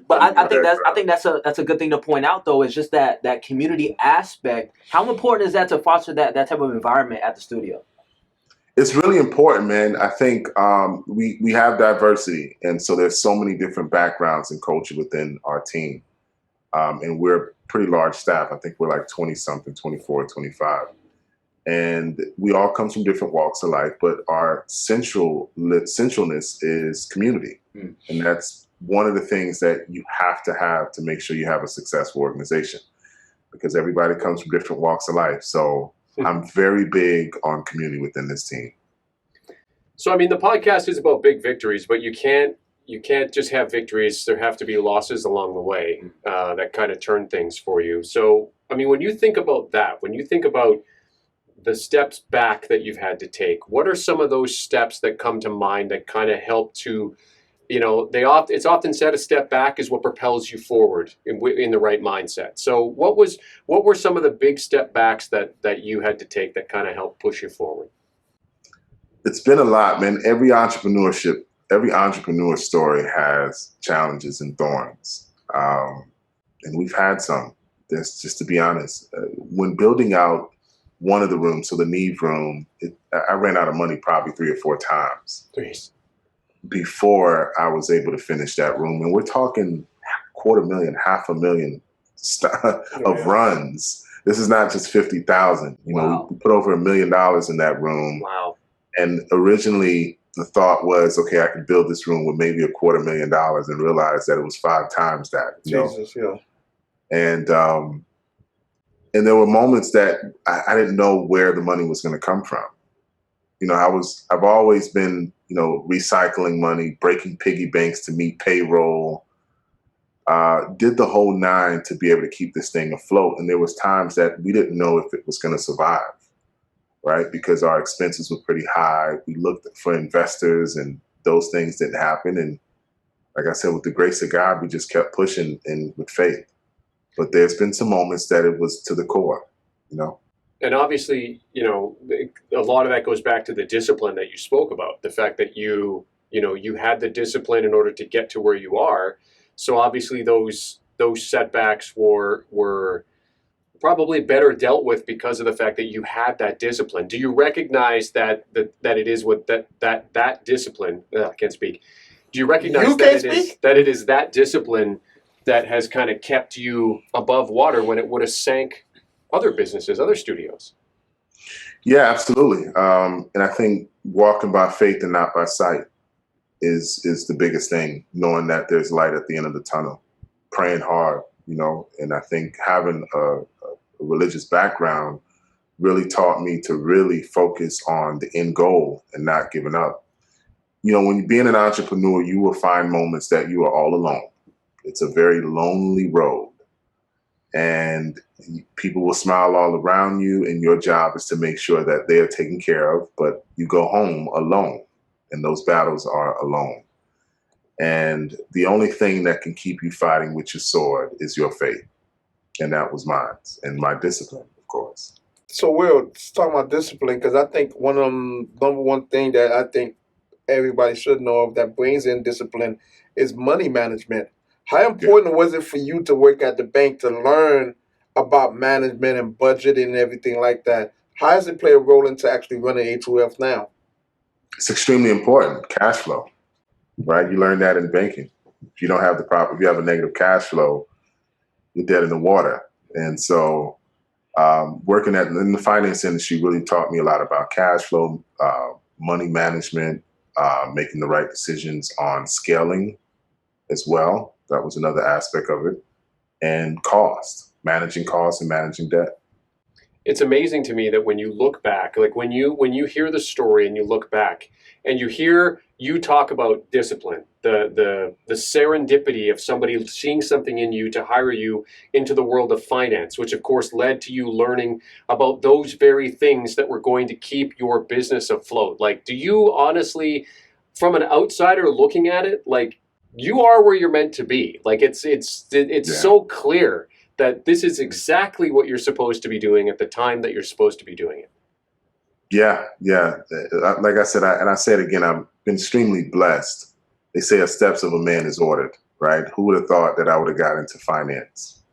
But I think that's a good thing to point out, though. Is just that community aspect. How important is that to foster that type of environment at the studio? It's really important, man. I think we have diversity, and so there's so many different backgrounds and culture within our team. And we're a pretty large staff. I think we're like 20-something, 24, 25. And we all come from different walks of life, but our centralness is community. And that's one of the things that you have to make sure you have a successful organization, because everybody comes from different walks of life. So I'm very big on community within this team. So, I mean, the podcast is about big victories, but you can't just have victories. There have to be losses along the way that kind of turn things for you. So, I mean, when you think about that, when you think about the steps back that you've had to take, what are some of those steps that come to mind that kind of help to, it's often said a step back is what propels you forward in the right mindset. So what were some of the big step backs that you had to take that kind of helped push you forward? It's been a lot, man. Every entrepreneur story has challenges and thorns. And we've had some. Just to be honest, when building out one of the rooms, so the Neve room, I ran out of money probably 3 or 4 times. before I was able to finish that room. And we're talking $250,000, $500,000 of runs. This is not just 50,000. You know, we put over $1 million in that room. Wow. And originally the thought was, okay, I could build this room with maybe $250,000, and realized that it was 5 times that. Jesus, yeah. And there were moments that I didn't know where the money was going to come from. You know, I've always been, you know, recycling money, breaking piggy banks to meet payroll, did the whole 9 to be able to keep this thing afloat. And there was times that we didn't know if it was going to survive, right? Because our expenses were pretty high. We looked for investors and those things didn't happen. And like I said, with the grace of God, we just kept pushing and with faith. But there's been some moments that it was to the core, you know? And obviously, you know, a lot of that goes back to the discipline that you spoke about, the fact that you had the discipline in order to get to where you are. So obviously those setbacks were probably better dealt with because of the fact that you had that discipline. Do you recognize that it is what that discipline, I can't speak. Do you recognize that it is that discipline that has kind of kept you above water when it would have sank other businesses, other studios? Yeah, absolutely. And I think walking by faith and not by sight is the biggest thing, knowing that there's light at the end of the tunnel, praying hard, you know. And I think having a religious background really taught me to really focus on the end goal and not giving up. You know, when you're being an entrepreneur, you will find moments that you are all alone. It's a very lonely road. And people will smile all around you, and your job is to make sure that they are taken care of, but you go home alone, and those battles are alone. And the only thing that can keep you fighting with your sword is your faith. And that was mine, and my discipline, of course. So Will, let's talk about discipline, because I think one of them, number one thing that I think everybody should know of that brings in discipline is money management. How important was it for you to work at the bank to learn about management and budgeting and everything like that? How does it play a role into actually running A2F now? It's extremely important. Cash flow, right? You learn that in banking. If you don't have if you have a negative cash flow, you're dead in the water. And so working in the finance industry really taught me a lot about cash flow, money management, making the right decisions on scaling as well. That was another aspect of it. And managing costs and managing debt. It's amazing to me that when you look back, like when you hear the story and you look back and you hear you talk about discipline, the serendipity of somebody seeing something in you to hire you into the world of finance, which of course led to you learning about those very things that were going to keep your business afloat. Like, do you honestly, from an outsider looking at it, like, you are where you're meant to be? Like, it's so clear that this is exactly what you're supposed to be doing at the time that you're supposed to be doing it. Yeah. Like I said, I say it again, I've been extremely blessed. They say the steps of a man is ordered, right? Who would have thought that I would have got into finance?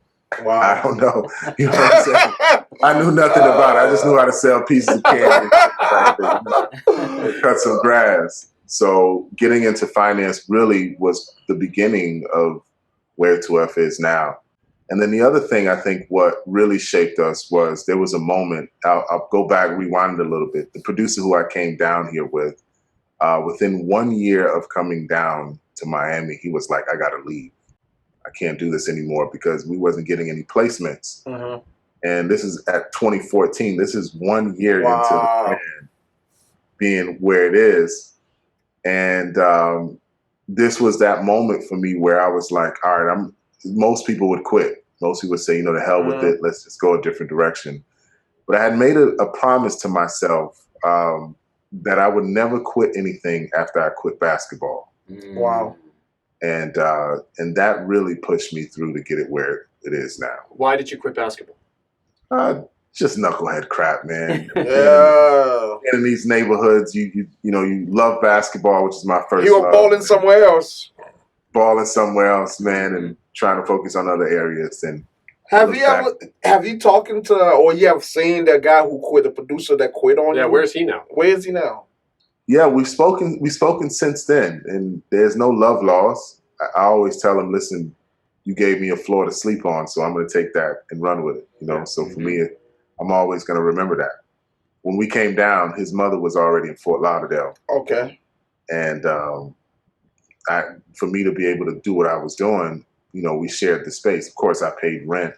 Wow. I don't know. You know what I'm saying? I knew nothing about it. I just knew how to sell pieces of candy, cut some grass. So getting into finance really was the beginning of where A2F is now. And then the other thing I think what really shaped us was there was a moment, I'll go back, rewind it a little bit. The producer who I came down here with, within 1 year of coming down to Miami, he was like, I got to leave. I can't do this anymore because we wasn't getting any placements. Mm-hmm. And this is at 2014. This is 1 year into the brand being where it is. And this was that moment for me where I was like, all right, most people would quit. Most people would say, the hell with it. Let's just go a different direction. But I had made a promise to myself that I would never quit anything after I quit basketball. Wow. And that really pushed me through to get it where it is now. Why did you quit basketball? Just knucklehead crap, man. Yeah. And in these neighborhoods, you love basketball, which is my first. You were balling somewhere else. Balling somewhere else, man, and trying to focus on other areas. And have you talking to, or you have seen that guy who quit, the producer that quit on you? Yeah, where's he now? Where is he now? Yeah, we've spoken since then, and there's no love lost. I always tell him, listen, you gave me a floor to sleep on, so I'm going to take that and run with it. So for me, I'm always going to remember that. When we came down, his mother was already in Fort Lauderdale. Okay. And for me to be able to do what I was doing, we shared the space. Of course, I paid rent,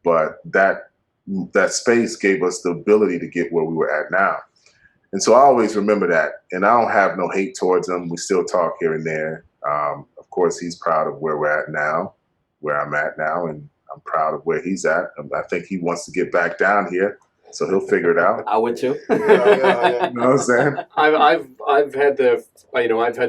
but that space gave us the ability to get where we were at now. And so I always remember that. And I don't have no hate towards him. We still talk here and there. Of course, he's proud of where we're at now, where I'm at now, and I'm proud of where he's at. I think he wants to get back down here, so he'll figure it out. I would too. Yeah. You know what I'm saying? I've had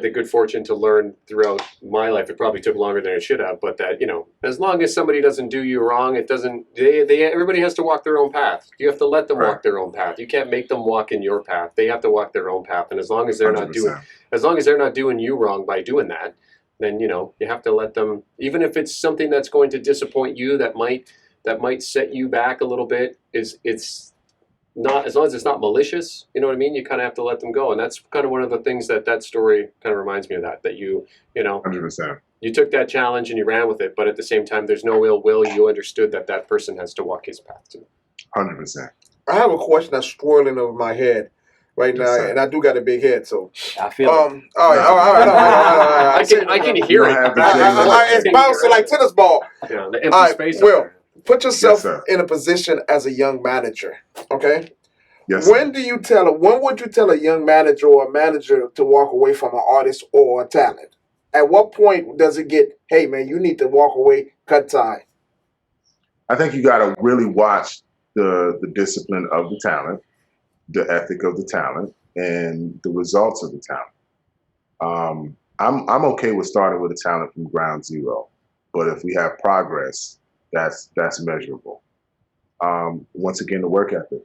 the good fortune to learn throughout my life. It probably took longer than it should have, but that as long as somebody doesn't do you wrong, it doesn't. Everybody has to walk their own path. You have to let them walk their own path. You can't make them walk in your path. They have to walk their own path, and as long as they're 100%. not doing you wrong by doing that, then you have to let them. Even if it's something that's going to disappoint you, that might set you back a little bit. It's not, as long as it's not malicious, you know what I mean? You kind of have to let them go. And that's kind of one of the things that story kind of reminds me of, that you 100%. You took that challenge and you ran with it, but at the same time, there's no ill will. You understood that person has to walk his path too. 100%. I have a question that's swirling over my head right now, and I do got a big head, so. I feel it. All right. I can hear it. It's bouncing like tennis ball. Yeah, the empty space. Will, put yourself in a position as a young manager, okay? Yes. When would you tell a young manager or a manager to walk away from an artist or a talent? At what point does it get, hey man, you need to walk away, cut tie? I think you got to really watch the discipline of the talent, the ethic of the talent, and the results of the talent. I'm okay with starting with a talent from ground zero, but if we have progress, that's measurable. Once again, the work ethic.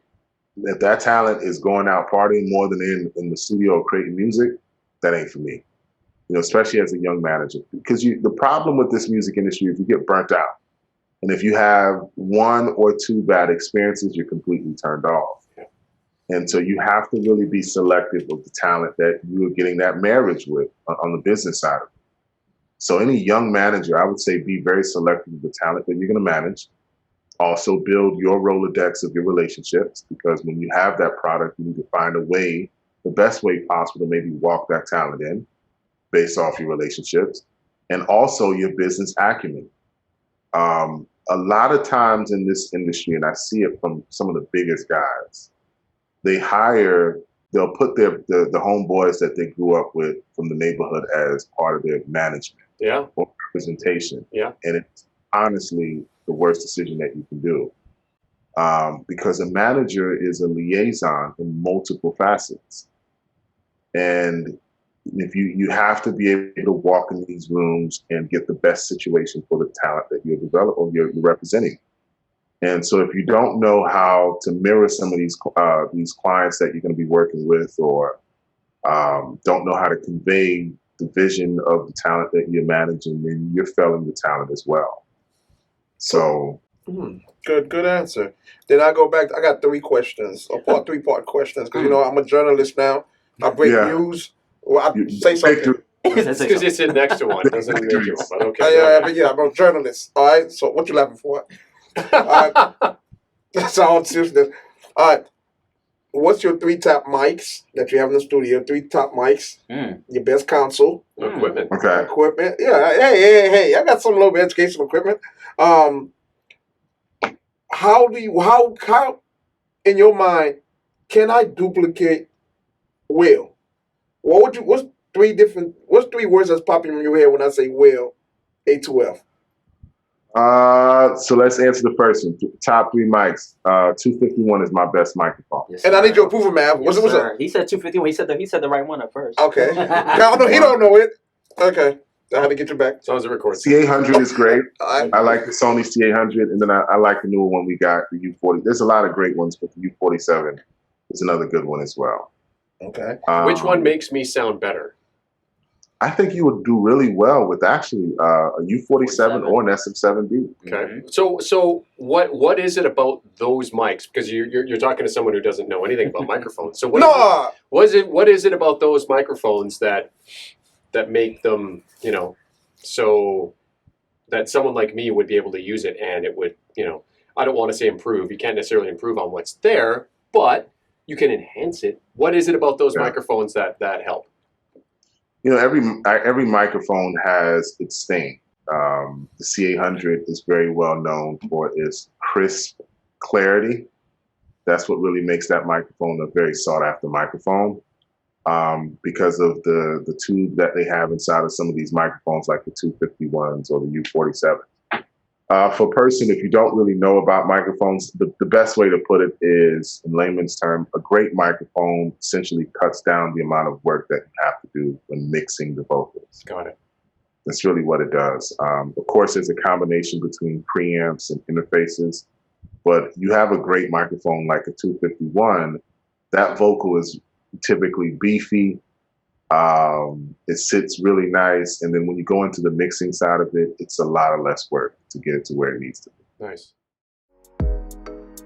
If that talent is going out partying more than in the studio creating music, that ain't for me. Especially as a young manager, because the problem with this music industry is you get burnt out, and if you have one or two bad experiences, you're completely turned off. And so you have to really be selective of the talent that you are getting that marriage with on the business side of it. So any young manager, I would say, be very selective of the talent that you're going to manage. Also build your Rolodex of your relationships, because when you have that product, you need to find a way, the best way possible, to maybe walk that talent in based off your relationships, and also your business acumen. A lot of times in this industry, and I see it from some of the biggest guys, they'll put the homeboys that they grew up with from the neighborhood as part of their management or representation. Yeah. And it's honestly the worst decision that you can do. Because a manager is a liaison in multiple facets. And if you have to be able to walk in these rooms and get the best situation for the talent that you're developing or you're representing. And so if you don't know how to mirror some of these clients that you're going to be working with, or don't know how to convey the vision of the talent that you're managing, then you're failing the talent as well. So good answer. Then I go back. I got 3 questions, or three-part questions, because I'm a journalist now. I break news. Well, I say something. It's because you sit next to one. Doesn't make you, but okay. I'm a journalist. All right. So what you laughing for? All right. That's all seriousness. All right. What's your 3 top mics that you have in the studio? 3 top mics. Your best console. Equipment. Okay. Equipment. Yeah. Hey. I got some little bit of educational equipment. How in your mind can I duplicate Will? What's 3 words that's popping in your head when I say Will, A2F? So let's answer the first one. Top 3 mics. 251 is my best microphone. Yes, and I need your approval, man. What's up? He said 251. He said the right one at first. Okay. He don't know it. Okay. I had to get you back. As long as it records. C800 is great. I like the Sony C800, and then I like the newer one we got, the U40. There's a lot of great ones, but the U47 is another good one as well. Okay. Which one makes me sound better? I think you would do really well with actually a U47 or an SM7B. Okay. So what is it about those mics? Because you're talking to someone who doesn't know anything about microphones. So what is it about those microphones that make them, so that someone like me would be able to use it and it would, I don't want to say improve. You can't necessarily improve on what's there, but you can enhance it. What is it about those microphones that help? Every microphone has its thing. The C800 is very well known for its crisp clarity. That's what really makes that microphone a very sought after microphone, because of the tube that they have inside of some of these microphones, like the 251s or the U47. For a person, if you don't really know about microphones, the best way to put it is, in layman's term, a great microphone essentially cuts down the amount of work that you have to do when mixing the vocals. Got it. That's really what it does. Of course, there's a combination between preamps and interfaces, but you have a great microphone like a 251, that vocal is typically beefy. It sits really nice, and then when you go into the mixing side of it, it's a lot of less work to get it to where it needs to be. Nice.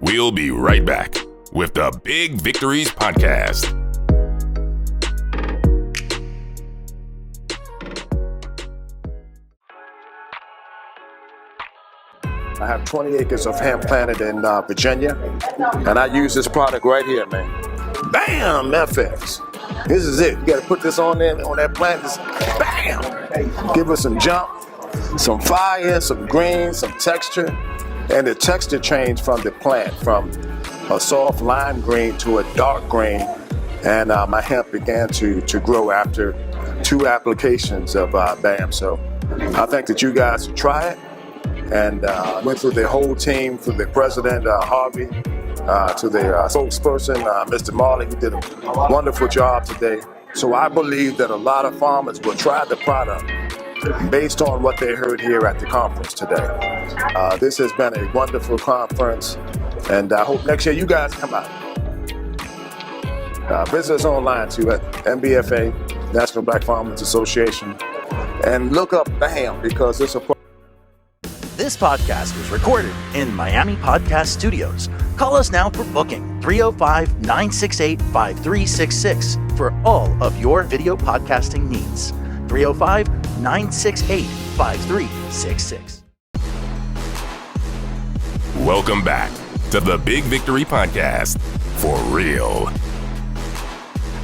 We'll be right back with the Big Victories podcast. I have 20 acres of hemp planted in Virginia, and I use this product right here, man. Bam, FX. This is it. You got to put this on there, on that plant. Just bam. Give it some jump, some fire, some green, some texture, and the texture changed from the plant, from a soft lime green to a dark green, and my hemp began to grow after 2 applications of BAM. So I think that you guys should try it. And went through the whole team, through the president, Harvey, to the spokesperson, Mr. Marley, who did a wonderful job today. So I believe that a lot of farmers will try the product based on what they heard here at the conference today. This has been a wonderful conference, and I hope next year you guys come out. Visit us online too at NBFA, National Black Farmers Association, and look up BAM, because it's a This podcast was recorded in Miami Podcast Studios. Call us now for booking 305-968-5366 for all of your video podcasting needs. 305-968-5366. Welcome back to the Big Victory podcast, for real.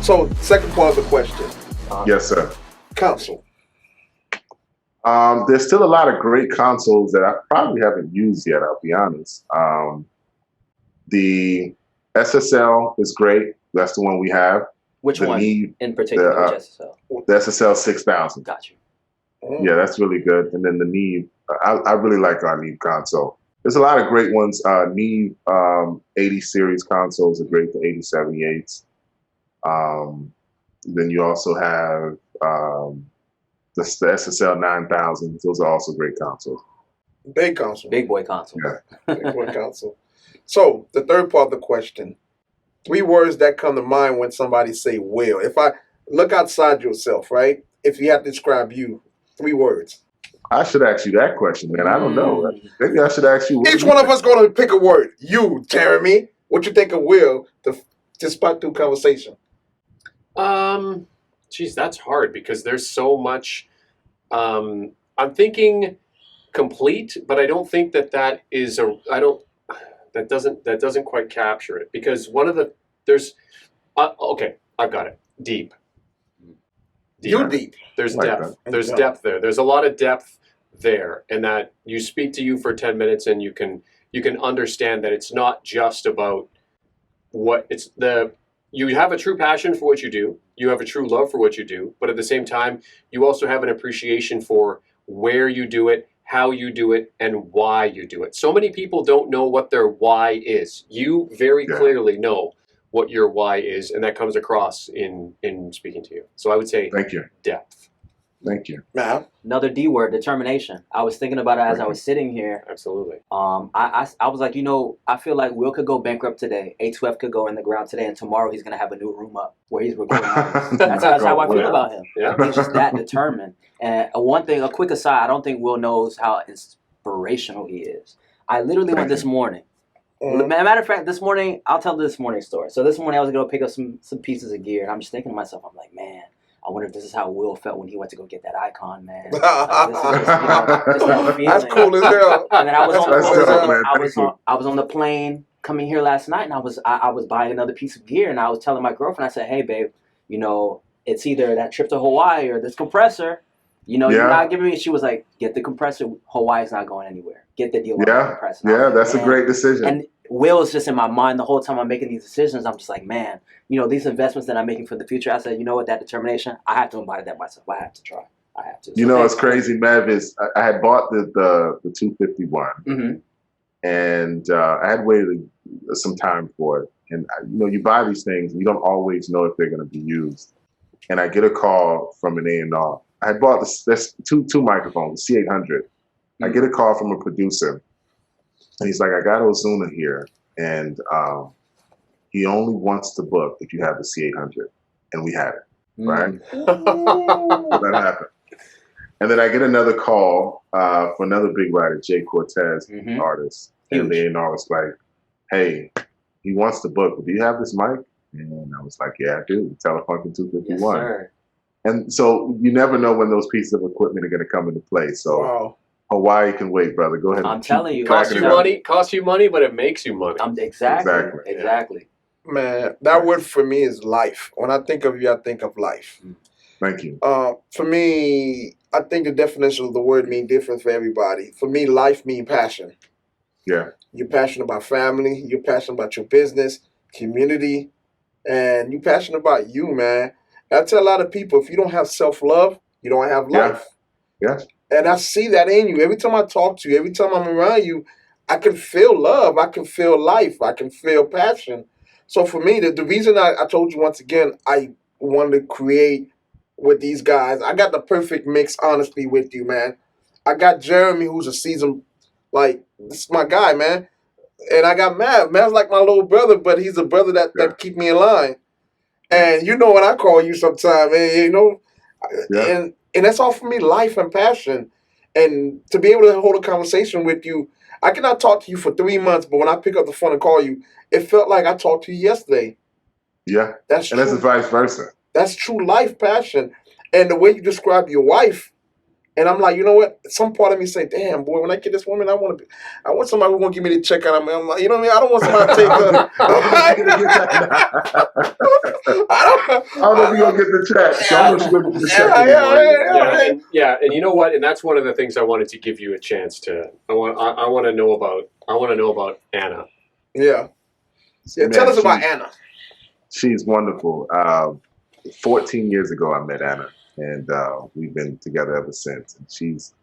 So, second part of the question. Yes, sir. Counsel. There's still a lot of great consoles that I probably haven't used yet, I'll be honest. The SSL is great. That's the one we have. Which one in particular? Which SSL? The SSL 6000. Got you. Yeah, that's really good. And then the Neve, I really like our Neve console. There's a lot of great ones. Neve 80 series consoles are great, the 8078s. Then you also have the SSL 9000. Those are also great consoles. Big console. Big boy console. Yeah. Big boy console. So the third part of the question. 3 words that come to mind when somebody say will. If I look outside yourself, right? If you have to describe you, 3 words. I should ask you that question, man. I don't know. Maybe I should ask you. Each one of us going to pick a word. You, Jeremy, what you think of will to spark through conversation? Geez, that's hard because there's so much. I'm thinking complete, but I don't think that is a. That doesn't quite capture it, because one of the okay, I've got it. Deep. You're deep. There's depth. There's depth there. There's a lot of depth there, and that you speak to you for 10 minutes and you can understand that it's not just about what it's the. You have a true passion for what you do. You have a true love for what you do. But at the same time, you also have an appreciation for where you do it, how you do it, and why you do it. So many people don't know what their why is. You very clearly know what your why is, and that comes across in speaking to you. So I would say thank you. Depth. Thank you. Man. Another D word, determination. I was thinking about it as I was sitting here. Absolutely. I was like, I feel like Will could go bankrupt today. A2F could go in the ground today, and tomorrow he's going to have a new room up where he's recording. That's how I feel about him. Yeah. He's just that determined. And a quick aside, I don't think Will knows how inspirational he is. I literally went this morning. Matter of fact, this morning, I'll tell this morning story. So this morning I was going to pick up some pieces of gear, and I'm just thinking to myself, I'm like, man, I wonder if this is how Will felt when he went to go get that icon, man. This is just that feeling. That's cool as hell. And then I was That's I was on the plane coming here last night, and I was buying another piece of gear, and I was telling my girlfriend, I said, hey, babe, it's either that trip to Hawaii or this compressor. You're not giving me. She was like, get the compressor. Hawaii's not going anywhere. Get the deal with the compressor. Yeah, that's a great decision. And Will is just in my mind the whole time I'm making these decisions. I'm just like, man, these investments that I'm making for the future. I said, you know what, that determination, I have to embody that myself. I have to try. I have to. So what's crazy, Mev, is I had bought the 251, and I had waited some time for it. And you buy these things, and you don't always know if they're going to be used. And I get a call from an A&R. I had bought this two microphones, the C800. I get a call from a producer, and he's like, I got Ozuna here, and he only wants to book if you have the C800. And we had it, right? So that happened. And then I get another call for another big writer, Jay Cortez, artist. And the A&R was like, hey, he wants to book, but do you have this mic? And I was like, yeah, I do. Telefunken 251. Yes, sir. And so you never know when those pieces of equipment are going to come into play. So Hawaii can wait, brother. Go ahead. I'm telling you. Costs you money, but it makes you money. Exactly. Man, that word for me is life. When I think of you, I think of life. Thank you. For me, I think the definition of the word means different for everybody. For me, life means passion. Yeah. You're passionate about family. You're passionate about your business, community, and you're passionate about you, man. I tell a lot of people, if you don't have self-love, you don't have life. Yeah. And I see that in you. Every time I talk to you, every time I'm around you, I can feel love. I can feel life. I can feel passion. So for me, the reason I told you once again, I wanted to create with these guys, I got the perfect mix, honestly, with you, man. I got Jeremy, who's a seasoned, this is my guy, man. And I got Mav. Mav's like my little brother, but he's a brother that keep me in line. And when I call you sometime, and that's all for me, life and passion. And to be able to hold a conversation with you, I cannot talk to you for 3 months, but when I pick up the phone and call you, it felt like I talked to you yesterday. Yeah. That's true. And that's vice versa. That's true life passion. And the way you describe your wife, and I'm like, you know what? Some part of me say, damn, boy, when I get this woman, I want somebody who won't give me the check out. I'm like, you know what I mean? I don't want somebody to take I don't know if you're going to get the check. So I'm going to get the check. Yeah, and you know what? And that's one of the things I wanted to give you a chance to. I want to know about Anna. Yeah. Tell us about Anna. She's wonderful. 14 years ago, I met Anna. And we've been together ever since. And she's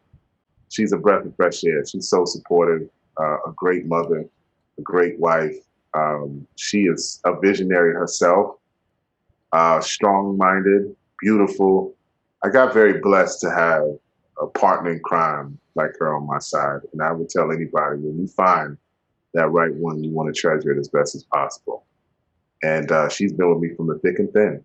a breath of fresh air. She's so supportive, a great mother, a great wife. She is a visionary herself, strong-minded, beautiful. I got very blessed to have a partner in crime like her on my side. And I would tell anybody, when you find that right one, you want to treasure it as best as possible. And she's been with me from the thick and thin.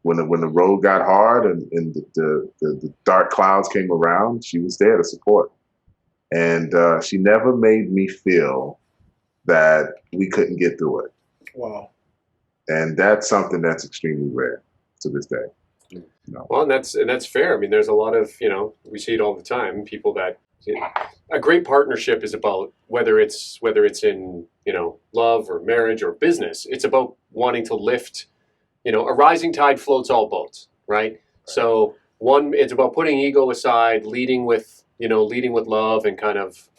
When the road got hard and the dark clouds came around, she was there to support. And she never made me feel that we couldn't get through it. Wow. And that's something that's extremely rare to this day. Well, and that's fair. I mean, there's a lot of, we see it all the time, people that a great partnership is about whether it's in, love or marriage or business. It's about wanting to lift. A rising tide floats all boats, right? So it's about putting ego aside, leading with love, and kind of,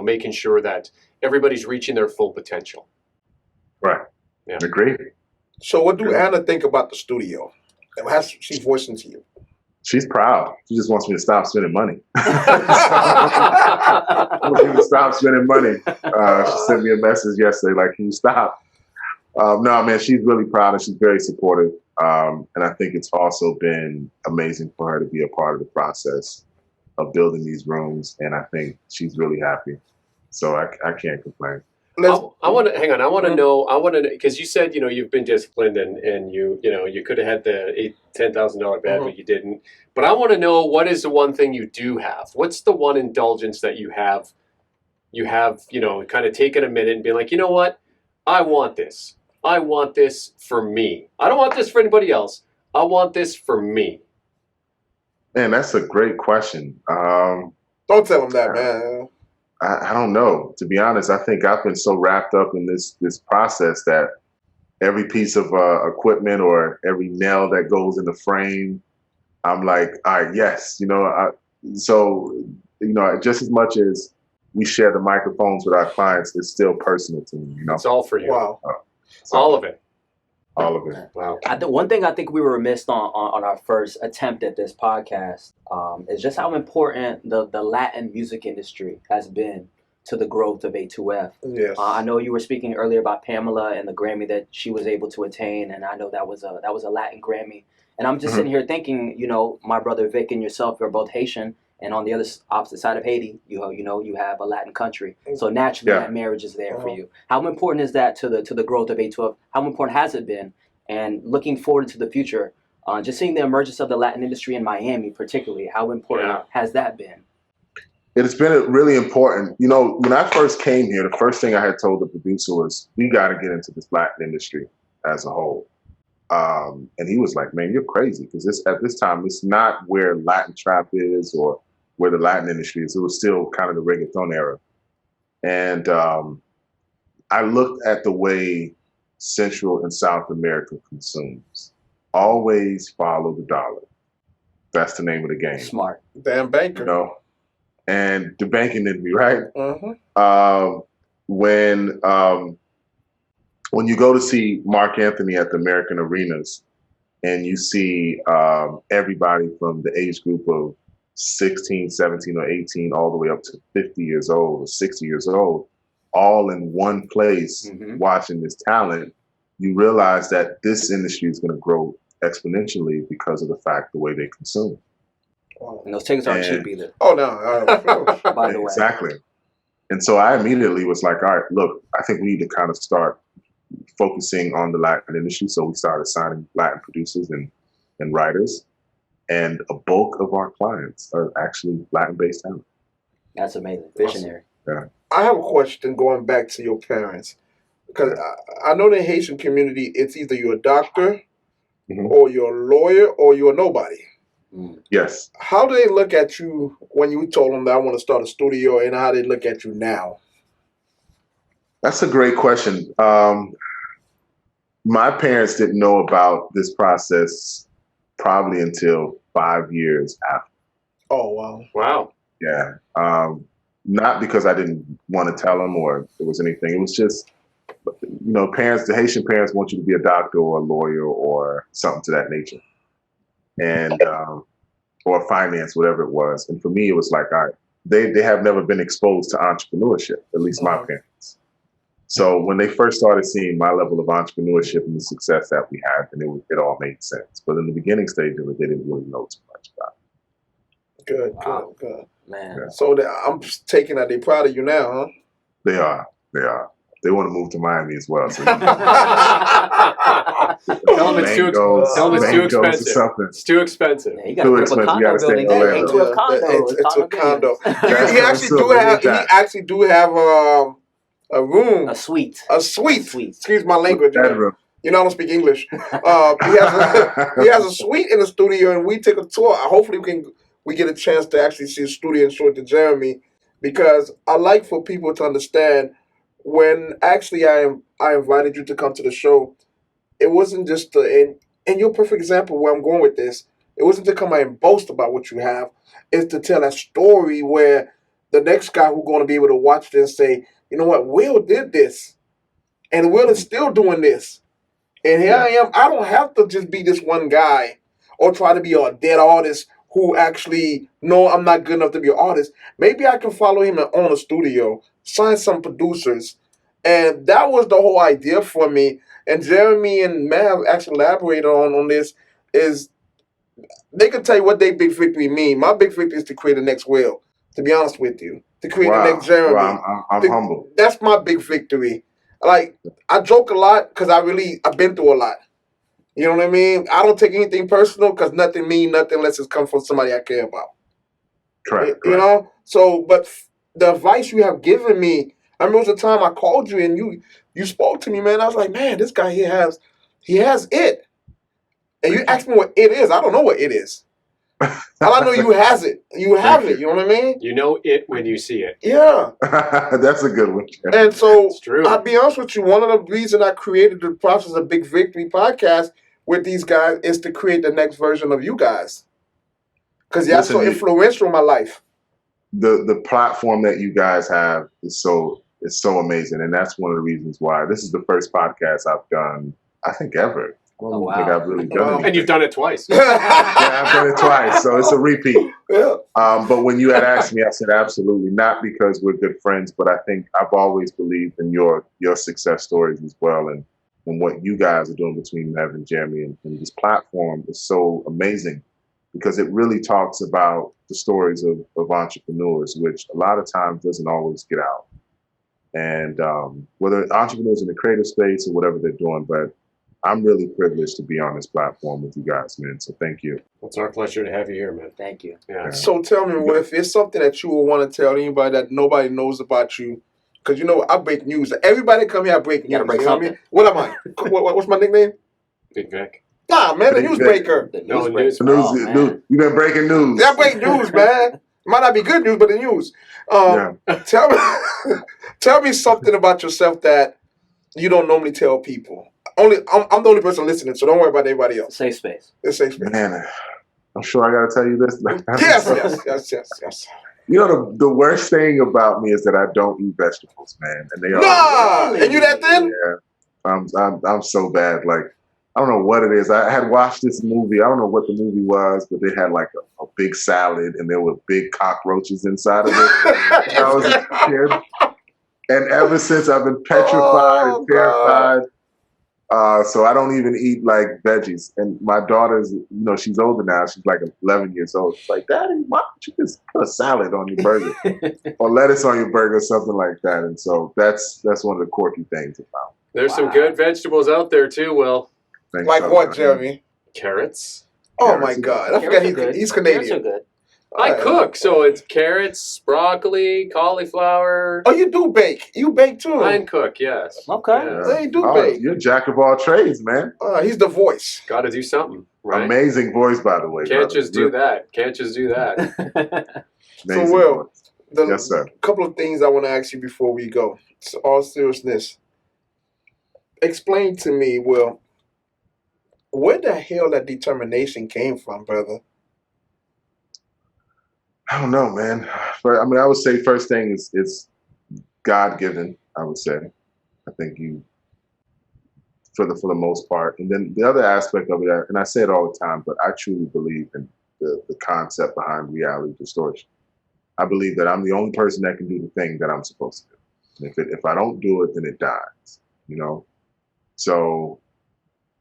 making sure that everybody's reaching their full potential. Right. Yeah. Agreed. So what do Anna think about the studio? How's she voicing to you? She's proud. She just wants me to stop spending money. Stop spending money. She sent me a message yesterday, like, can you stop? No, man, she's really proud and she's very supportive. And I think it's also been amazing for her to be a part of the process of building these rooms. And I think she's really happy. So I can't complain. I want to hang on. I want to know. Because you said you've been disciplined and you could have had the $10,000 bed, but you didn't. But I want to know, what is the one thing you do have? What's the one indulgence that you have? You have kind of taken a minute and been like, you know what? I want this. I want this for me. I don't want this for anybody else. I want this for me. Man, that's a great question. Don't tell him that, man. I don't know. To be honest, I think I've been so wrapped up in this process that every piece of equipment or every nail that goes in the frame, I'm like, all right, yes. Just as much as we share the microphones with our clients, it's still personal to me. It's all for you. Wow. All of it. All of it. Wow. One thing I think we were remiss on our first attempt at this podcast is just how important the Latin music industry has been to the growth of A2F. Yes. I know you were speaking earlier about Pamela and the Grammy that she was able to attain, and I know that was a Latin Grammy. And I'm just sitting here thinking, my brother Vic and yourself are both Haitian, and on the opposite side of Haiti, you have a Latin country. So naturally, that marriage is there for you. How important is that to the growth of A2F? How important has it been? And looking forward to the future, just seeing the emergence of the Latin industry in Miami, particularly, how important has that been? It's been really important. When I first came here, the first thing I had told the producer was, we got to get into this Latin industry as a whole. And he was like, man, you're crazy. Because at this time, it's not where Latin trap is or where the Latin industry is. It was still kind of the reggaeton era. And I looked at the way Central and South America consumes. Always follow the dollar. That's the name of the game. Smart. Damn banker. And the banking industry, right? When you go to see Mark Anthony at the American arenas and you see everybody from the age group of 16, 17, or 18 all the way up to 50 years old or 60 years old, all in one place watching this talent, you realize that this industry is going to grow exponentially because of the way they consume. And those tickets aren't cheap either. Oh, no. By the way. Exactly. And so I immediately was like, all right, look, I think we need to kind of start focusing on the Latin industry. So we started signing Latin producers and writers. And a bulk of our clients are actually Latin-based talent. That's amazing. Visionary. Awesome. I have a question going back to your parents. Because I know the Haitian community, it's either you're a doctor or you're a lawyer or you're a nobody. Yes. How do they look at you when you told them that I want to start a studio, and how they look at you now? That's a great question. My parents didn't know about this process probably until 5 years after. Oh, wow. Wow. Yeah. Not because I didn't want to tell them or there was anything. It was just, the Haitian parents want you to be a doctor or a lawyer or something to that nature. And or finance, whatever it was. And for me, it was like, all right, they have never been exposed to entrepreneurship, at least my parents. So when they first started seeing my level of entrepreneurship and the success that we had, then it all made sense. But in the beginning stage of it, they didn't really know too much about it. Good. Man. Yeah. So I'm just taking that they're proud of you now, huh? They are. They want to move to Miami as well. So Tell them it's too expensive. It's too expensive. Yeah, you got to put a condo building there. A2F condo. It's a condo. He actually do have a room. A suite. Excuse my language. You know, I don't speak English. He has a suite in the studio, and we took a tour. Hopefully we get a chance to actually see the studio and show it to Jeremy, because I like for people to understand when actually I invited you to come to the show, it wasn't just and you're a perfect example where I'm going with this. It wasn't to come out and boast about what you have. It's to tell that story where the next guy who's going to be able to watch this and say, you know what, Will did this. And Will is still doing this. And here I am. I don't have to just be this one guy or try to be a dead artist who actually, no, I'm not good enough to be an artist. Maybe I can follow him and own a studio, sign some producers. And that was the whole idea for me. and Jeremy and Mav actually elaborated on this, is they could tell you what their big victory mean. My big victory is to create the next Will, to be honest with you. To create the next Jeremy. Wow, I'm humble. That's my big victory. Like, I joke a lot because I've been through a lot. You know what I mean? I don't take anything personal because nothing mean nothing unless it's come from somebody I care about. Correct. You know? So, but the advice you have given me, I remember the time I called you and you spoke to me, man. I was like, man, this guy here has it. And you asked me what it is. I don't know what it is. All I know, you has it. You have it. You know what I mean? You know it when you see it. Yeah. That's a good one. And so, It's true. I'll be honest with you, one of the reasons I created the Process of Big Victory podcast with these guys is to create the next version of you guys. Because y'all so influential in my life. The platform that you guys have is so amazing. And that's one of the reasons why this is the first podcast I've done, I think, ever. Oh, wow. I think I've really done it. And you've done it twice. Yeah, I've done it twice, so it's a repeat. Yeah. But when you had asked me, I said absolutely not, because we're good friends, but I think I've always believed in your success stories as well, and what you guys are doing between Mev and Jeremy, and this platform is so amazing because it really talks about the stories of entrepreneurs, which a lot of times doesn't always get out. And whether entrepreneurs in the creative space or whatever they're doing, but I'm really privileged to be on this platform with you guys, man. So thank you. It's our pleasure to have you here, man. Thank you. Yeah. So tell me, if it's something that you would want to tell anybody that nobody knows about you, because you know I break news. Everybody come here, I break news. You gotta break something. What am I? What's my nickname? Big Vic. Nah, man, the Big newsbreaker. The No, news. news. You've been breaking news. I break news, man. Might not be good news, but the news. Tell me something about yourself that you don't normally tell people. I'm the only person listening, so don't worry about anybody else. Safe space. It's safe space. Man, I'm sure I got to tell you this. Yes. You know, the worst thing about me is that I don't eat vegetables, man. And they are. Nah! And you that thin? Yeah. I'm so bad. Like, I don't know what it is. I had watched this movie. I don't know what the movie was, but they had like a big salad and there were big cockroaches inside of it. I was a kid. And ever since I've been petrified and terrified. So I don't even eat like veggies. And my daughter's, you know, she's older now. She's like 11 years old. She's like, Daddy, why don't you just put a salad on your burger or lettuce on your burger, something like that. And so that's one of the quirky things about. There's some good vegetables out there too, Will. Thanks like so what, much. Jeremy? Carrots. Oh my God! I forgot he's Canadian. Carrots are good. I cook, so it's carrots, broccoli, cauliflower. Oh, you do bake. You bake too. I cook, yes. Okay. Yeah. They do bake. You're jack of all trades, man. He's the voice. Got to do something, right? Amazing voice, by the way. Can't brother. just do that. Can't just do that. Amazing So, Will, voice. Yes, sir. couple of things I want to ask you before we go. So, all seriousness, explain to me, Will, where the hell that determination came from, brother? I don't know, man. I would say first thing is God-given, I would say. I think for the most part. And then the other aspect of it, and I say it all the time, but I truly believe in the concept behind reality distortion. I believe that I'm the only person that can do the thing that I'm supposed to do. And if I don't do it, then it dies, you know? So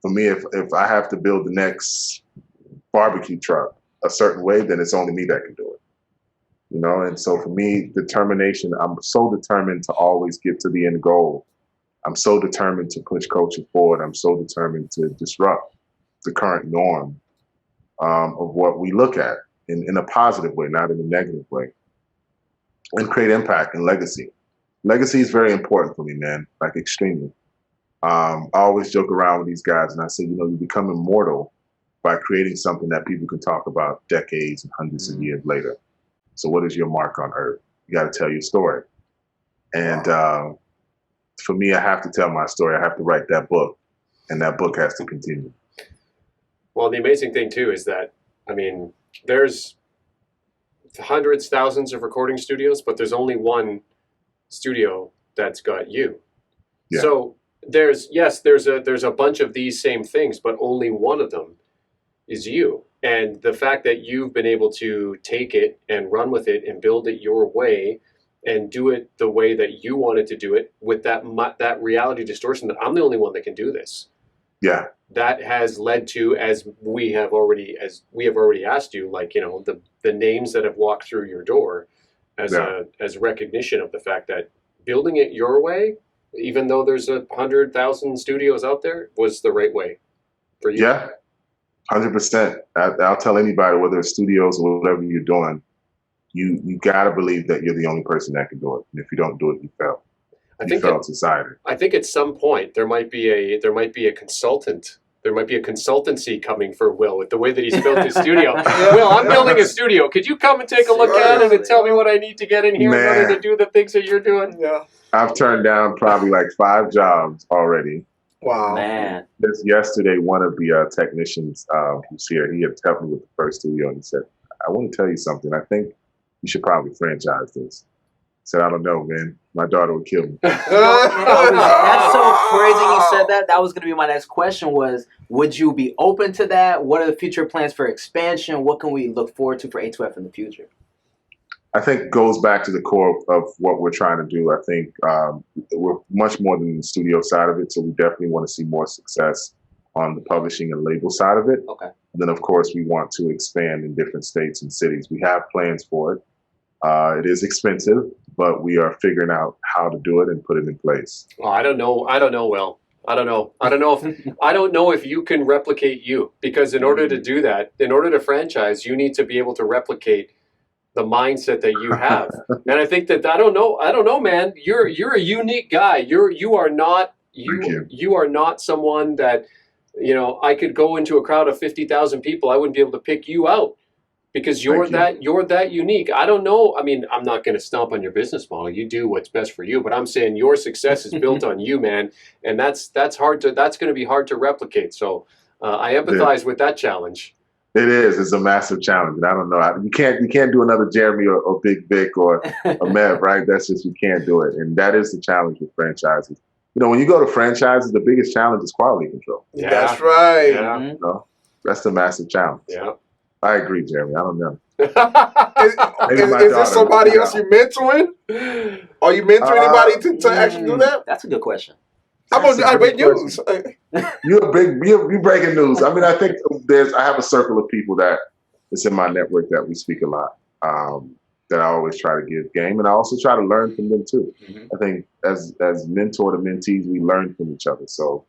for me, if I have to build the next barbecue truck a certain way, then it's only me that can do it. You know, and so for me, determination, I'm so determined to always get to the end goal. I'm so determined to push culture forward. I'm so determined to disrupt the current norm of what we look at in a positive way, not in a negative way, and create impact and legacy. Legacy is very important for me, man, like extremely. I always joke around with these guys and I say, you know, you become immortal by creating something that people can talk about decades and hundreds of years later. So what is your mark on earth? You got to tell your story. And for me, I have to tell my story. I have to write that book, and that book has to continue. Well, the amazing thing too is that, I mean, there's hundreds, thousands of recording studios, but there's only one studio that's got you. Yeah. So there's a bunch of these same things, but only one of them is you. And the fact that you've been able to take it and run with it and build it your way and do it the way that you wanted to do it with that reality distortion that I'm the only one that can do this. Yeah. That has led to, as we have already asked you, like, you know, the names that have walked through your door as recognition of the fact that building it your way, even though there's 100,000 studios out there, was the right way for you. Yeah, 100%. I'll tell anybody, whether it's studios or whatever you're doing, you got to believe that you're the only person that can do it. And if you don't do it, you fail. You fail society. I think at some point there might be a consultant. There might be a consultancy coming for Will with the way that he's built his studio. Will, I'm building a studio. Could you come and take a look at it and tell me what I need to get in here in order to do the things that you're doing? Yeah. I've turned down probably like 5 jobs already. Wow. Man. Just yesterday, one of the technicians who's here, he had helped me with the first studio, and he said, I want to tell you something. I think you should probably franchise this. I said, I don't know, man. My daughter would kill me. That's so crazy you said that. That was going to be my next question was, would you be open to that? What are the future plans for expansion? What can we look forward to for A2F in the future? I think it goes back to the core of what we're trying to do. I think we're much more than the studio side of it, so we definitely want to see more success on the publishing and label side of it. Okay. And then, of course, we want to expand in different states and cities. We have plans for it. It is expensive, but we are figuring out how to do it and put it in place. Well, I don't know, Will. I don't know if you can replicate you, because in order to do that, in order to franchise, you need to be able to replicate the mindset that you have. And I think that I don't know, man. You're a unique guy. You are not someone that, you know, I could go into a crowd of 50,000 people, I wouldn't be able to pick you out. Because you're that unique. I don't know. I mean, I'm not going to stomp on your business model. You do what's best for you. But I'm saying your success is built on you, man. And that's going to be hard to replicate. So I empathize with that challenge. It is. It's a massive challenge. And I don't know. You can't do another Jeremy or Big Vic or a Mev, right? That's just, you can't do it. And that is the challenge with franchises. You know, when you go to franchises, the biggest challenge is quality control. Yeah. That's right. Yeah. You know, that's the massive challenge. Yeah. I agree, Jeremy. I don't know. Is there somebody else you're mentoring? Are you mentoring anybody to actually do that? That's a good question. I break news. You're breaking news. I mean, I think I have a circle of people that is in my network that we speak a lot. That I always try to give game, and I also try to learn from them too. Mm-hmm. I think as mentor to mentees, we learn from each other. So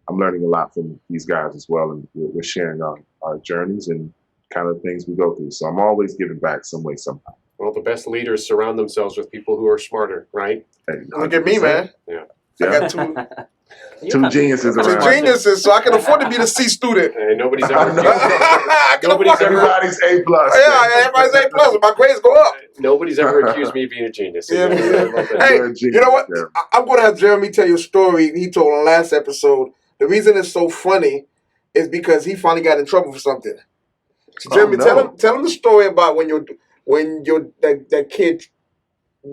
I'm learning a lot from these guys as well, and we're sharing our journeys and kind of things we go through. So I'm always giving back some way, somehow. Well, the best leaders surround themselves with people who are smarter, right? Look at me, man. Yeah. I got two geniuses around. Two geniuses, so I can afford to be the C student. Hey, nobody's ever everybody's A+. Yeah, everybody's A+. My grades go up. Nobody's ever accused me of being a genius. Yeah. Hey, you know what? Yeah. I'm going to have Jeremy tell you a story he told on last episode. The reason it's so funny is because he finally got in trouble for something. So Jeremy, tell him the story about when that kid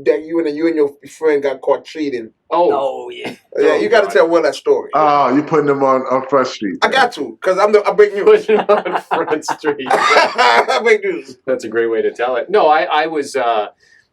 that you and your friend got caught cheating. Oh yeah. Yeah, you got to tell Will that story. Oh, you're putting them on Front Street. I got to, because I break news. Putting them on Front Street. I break news. That's a great way to tell it. No, I was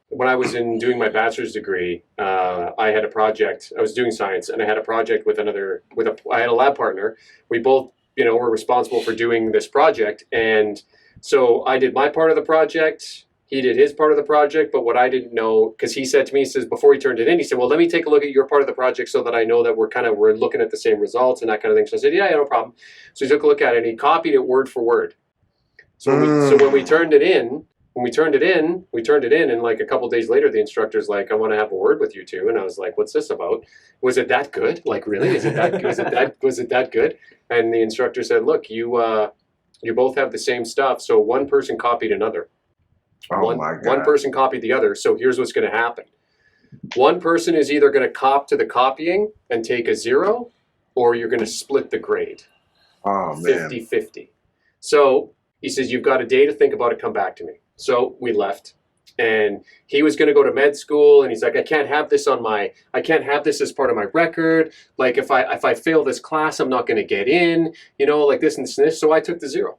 when I was doing my bachelor's degree, I had a project. I was doing science, and I had a project I had a lab partner. We both, were responsible for doing this project, and so I did my part of the project. He did his part of the project, but what I didn't know, because he said to me, before he turned it in, he said, well, let me take a look at your part of the project so that I know that we're looking at the same results and that kind of thing. So I said, yeah, no problem. So he took a look at it and he copied it word for word. So when we turned it in, and like a couple days later, the instructor's like, I want to have a word with you two. And I was like, what's this about? Was it that good? Like, really? Was it that good? And the instructor said, look, you both have the same stuff. So one person copied another. One person copied the other. So here's what's going to happen. One person is either going to cop to the copying and take a 0, or you're going to split the grade. Oh, man. 50-50. So he says, you've got a day to think about it. Come back to me. So we left. And he was going to go to med school. And he's like, I can't have this as part of my record. Like, if I fail this class, I'm not going to get in, like this and this. So I took the 0.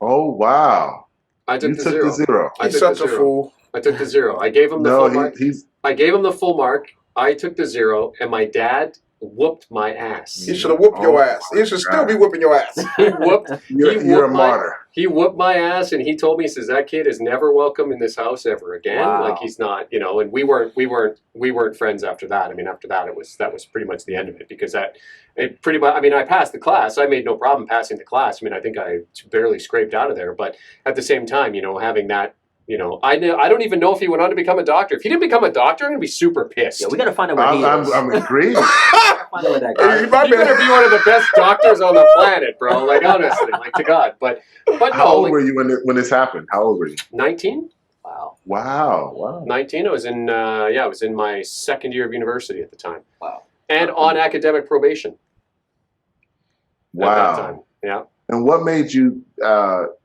Oh, wow. I took the 0. He's such a fool. I took the 0. I gave him the full mark. I gave him the full mark. I took the 0, and my dad whooped my ass. He should have whooped your ass. He should still be whooping your ass. You're a martyr. He whooped my ass, and he told me, he says, that kid is never welcome in this house ever again. Wow. Like, he's not, you know. And we weren't friends after that. I mean, after that, that was pretty much the end of it, because it pretty much. I mean, I passed the class. I made no problem passing the class. I mean, I think I barely scraped out of there. But at the same time, you know, having that. You know, I don't even know if he went on to become a doctor. If he didn't become a doctor, I'm gonna be super pissed. Yeah, we gotta find out where he is. I'm agreed. Find out where that guy is. You better be one of the best doctors on the planet, bro. Like, honestly, like, to God. But how old were you when this happened? How old were you? 19. Wow. 19. I was in I was in my second year of university at the time. Wow. And on academic probation. Wow. At that time. Yeah. And what made you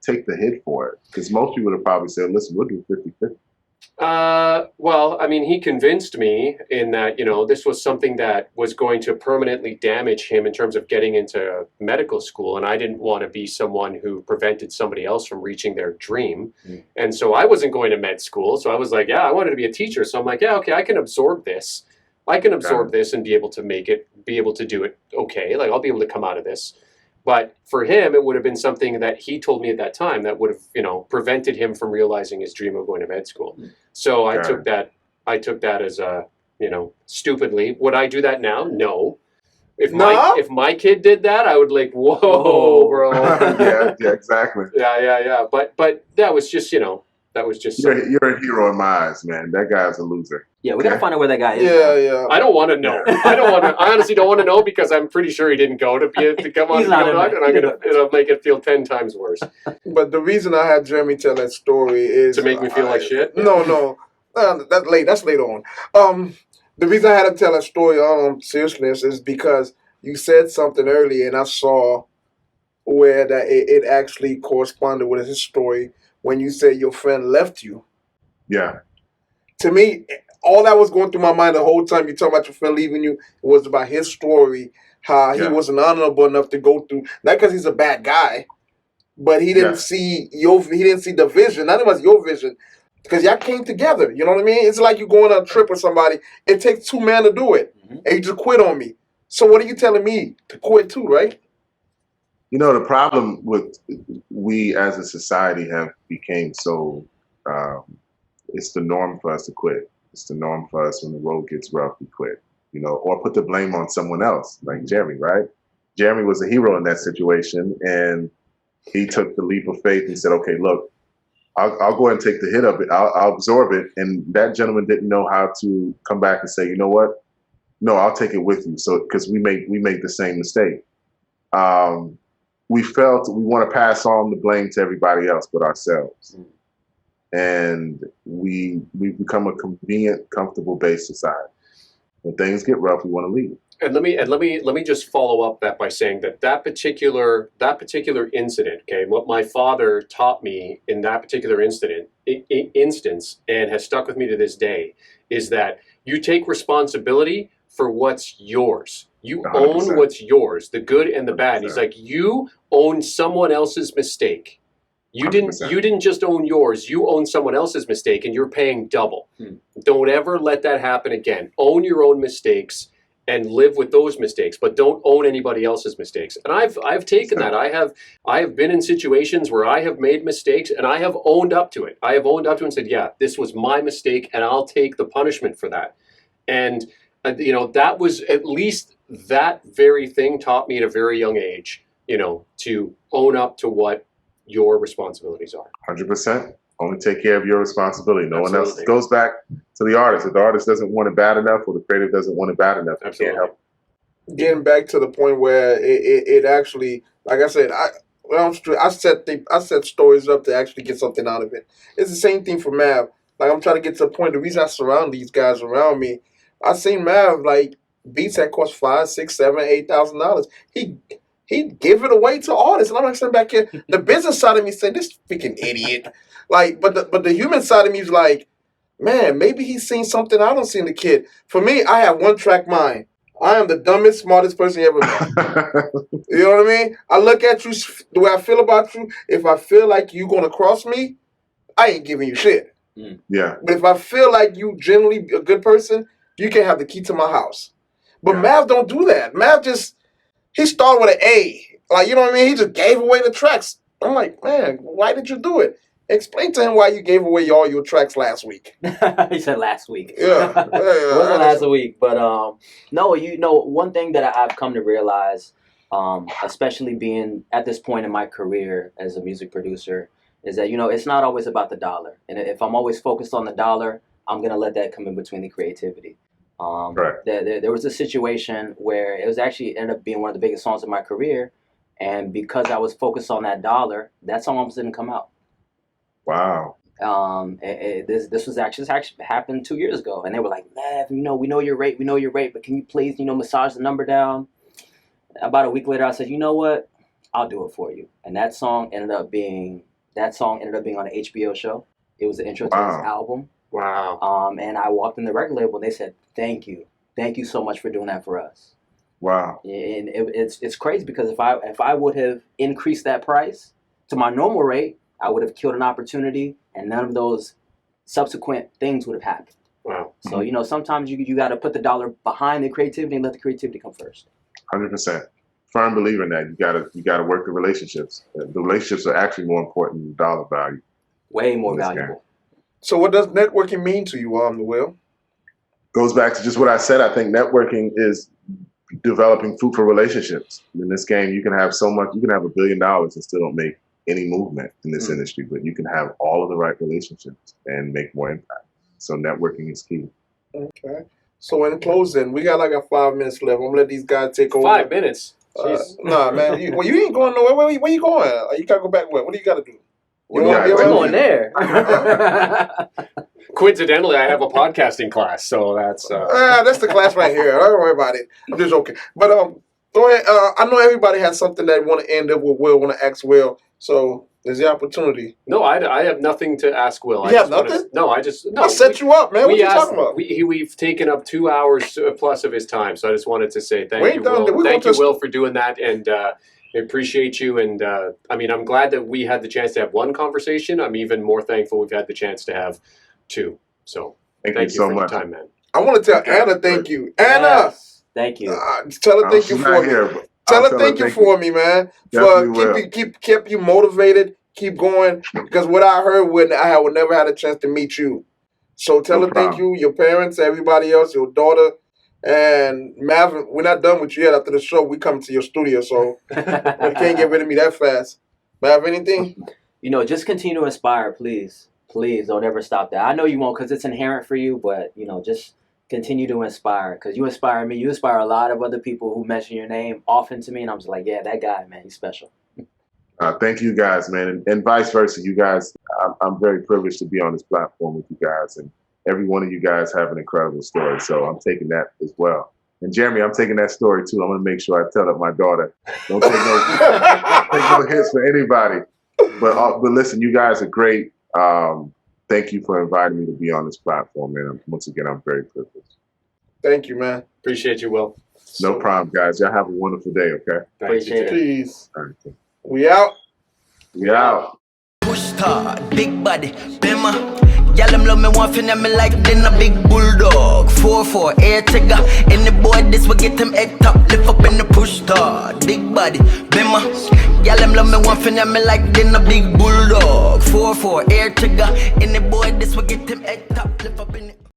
take the hit for it? Because most people would have probably said, listen, we'll do 50-50. Well, I mean, he convinced me in that, you know, this was something that was going to permanently damage him in terms of getting into medical school. And I didn't want to be someone who prevented somebody else from reaching their dream. And so I wasn't going to med school. So I was like, yeah, I wanted to be a teacher. So I'm like, yeah, okay, I can absorb this. I can absorb this and be able to do it okay. Like, I'll be able to come out of this. But for him, it would have been something that he told me at that time that would have, you know, prevented him from realizing his dream of going to med school. So I took that as a, you know, stupidly. Would I do that now? No. If my kid did that, I would like, whoa, bro. yeah, exactly. Yeah. But that was just, you know, you're a hero in my eyes, man. That guy's a loser. Yeah, we gotta find out where that guy is. Yeah. I don't want to know. I honestly don't want to know, because I'm pretty sure he didn't go to come on, and it'll make it feel 10 times worse. But the reason I had Jeremy tell that story is to make me feel like shit. No, that's later on. The reason I had to tell that story on seriousness is because you said something earlier, and I saw where that it actually corresponded with his story when you said your friend left you. Yeah. To me, all that was going through my mind the whole time you talk about your friend leaving you, it was about his story, how he wasn't honorable enough to go through, not because he's a bad guy, but he didn't see the vision. Not even your vision, because y'all came together. You know what I mean? It's like you going on a trip with somebody. It takes 2 men to do it, and you just quit on me. So what are you telling me to quit too, right? You know, the problem with we as a society have became so, it's the norm for us to quit. It's the norm for us when the road gets rough, we quit, you know, or put the blame on someone else, like Jeremy, right? Jeremy was a hero in that situation, and he took the leap of faith and said, okay, look, I'll go ahead and take the hit of it. I'll absorb it. And that gentleman didn't know how to come back and say, you know what? No, I'll take it with you. So, because we made the same mistake. We felt we want to pass on the blame to everybody else but ourselves. And we become a convenient, comfortable based society. When things get rough, we want to leave. And let me just follow up that by saying that particular incident, okay, what my father taught me in that particular instance, and has stuck with me to this day, is that you take responsibility for what's yours. You 100%. Own what's yours, the good and the bad. 100%. He's like, you own someone else's mistake. You didn't just own yours, you own someone else's mistake, and you're paying double. Don't ever let that happen again. Own your own mistakes and live with those mistakes, but don't own anybody else's mistakes. And I've taken that. I have been in situations where I have made mistakes, and I have owned up to it. I have owned up to it and said, yeah, this was my mistake, and I'll take the punishment for that. And you know, that was, at least that very thing taught me at a very young age, you know, to own up to what your responsibilities are. 100%. Only take care of your responsibility. No one else. It goes back to the artist. If the artist doesn't want it bad enough, or the creative doesn't want it bad enough, you can't help. Getting back to the point where it actually, like I said, I set stories up to actually get something out of it. It's the same thing for Mav. Like, I'm trying to get to the point. The reason I surround these guys around me, I seen Mav like beats that cost $5,000, $6,000, $7,000, $8,000. He'd give it away to artists, and I'm like sitting back here. The business side of me saying, "This freaking idiot." Like, but the human side of me is like, man, maybe he's seen something I don't see in the kid. For me, I have one track mind. I am the dumbest, smartest person you ever met. You know what I mean? I look at you, the way I feel about you. If I feel like you're gonna cross me, I ain't giving you shit. Yeah. But if I feel like you generally a good person, you can have the key to my house. But Mav don't do that. Mav he started with an A. Like, you know what I mean? He just gave away the tracks. I'm like, man, why did you do it? Explain to him why you gave away all your tracks last week. He said last week. Yeah. It wasn't last week. But no, one thing that I've come to realize, especially being at this point in my career as a music producer, is that, it's not always about the dollar. And if I'm always focused on the dollar, I'm going to let that come in between the creativity. Right. There was a situation where it was actually ended up being one of the biggest songs of my career. And because I was focused on that dollar, that song almost didn't come out. Wow. This actually happened 2 years ago. And they were like, Mav, we know your rate, but can you please, massage the number down? About a week later, I said, you know what? I'll do it for you. And that song ended up being on an HBO show. It was the intro to his album. Wow. And I walked in the record label and they said, thank you so much for doing that for us. Wow. And it's crazy because if I would have increased that price to my normal rate, I would have killed an opportunity and none of those subsequent things would have happened. Wow. So, sometimes you got to put the dollar behind the creativity and let the creativity come first. 100%. Firm believer in that. You gotta work the relationships. The relationships are actually more important than the dollar value. Way more valuable. So what does networking mean to you, Will? Goes back to just what I said. I think networking is developing fruitful relationships. In this game, you can have so much. You can have $1 billion and still don't make any movement in this industry, but you can have all of the right relationships and make more impact. So networking is key. Okay. So in closing, we got like 5 minutes left. I'm gonna let these guys take over. 5 minutes? Nah, man. You ain't going nowhere. Where you going? You gotta go back. What do you gotta do? We're going there. Coincidentally, I have a podcasting class, so that's... that's the class right here. Don't worry about it. I'm just joking. But go ahead. I know everybody has something that want to end up with Will, want to ask Will. So there's the opportunity. No, I have nothing to ask Will. You have nothing? I set you up, man. What you talking about? We've taken up 2 hours plus of his time, so I just wanted to say thank you, Will. Thank you, Will, for doing that, and I appreciate you. And I'm glad that we had the chance to have one conversation. I'm even more thankful we've had the chance to have two. So thank you so much for your time, man. I want to tell Anna thank you. Anna! Yes. Thank you. Tell her thank you for me. Tell her thank you for me, man. For keep you motivated. Keep going. Because what I heard when I would never had a chance to meet you. So tell her thank you, your parents, everybody else, your daughter. And Mav, we're not done with you yet. After the show, we come to your studio. So you can't get rid of me that fast. Mav, anything? Just continue to inspire, please. Please don't ever stop that. I know you won't because it's inherent for you, but, just continue to inspire because you inspire me. You inspire a lot of other people who mention your name often to me. And I'm just like, yeah, that guy, man, he's special. Thank you guys, man. And vice versa. You guys, I'm very privileged to be on this platform with you guys. And every one of you guys have an incredible story. So I'm taking that as well. And Jeremy, I'm taking that story too. I'm going to make sure I tell it my daughter. Don't take no hits for anybody. But listen, you guys are great. Thank you for inviting me to be on this platform, man. Once again, I'm very privileged. Thank you, man. Appreciate you, Will. No problem, guys. Y'all have a wonderful day, okay? Appreciate it. Peace. All right. We out. We out. Push hard, big body, bimmer. Y'all them love me one fin me like then a big bulldog. 4-4, air trigger. Any boy this will get him head top. Lift up in the push hard, big body, bimmer. Y'all them love me one fin me like then a big bulldog. 4-4, air trigger. Any boy this will get him head top. Lift up in the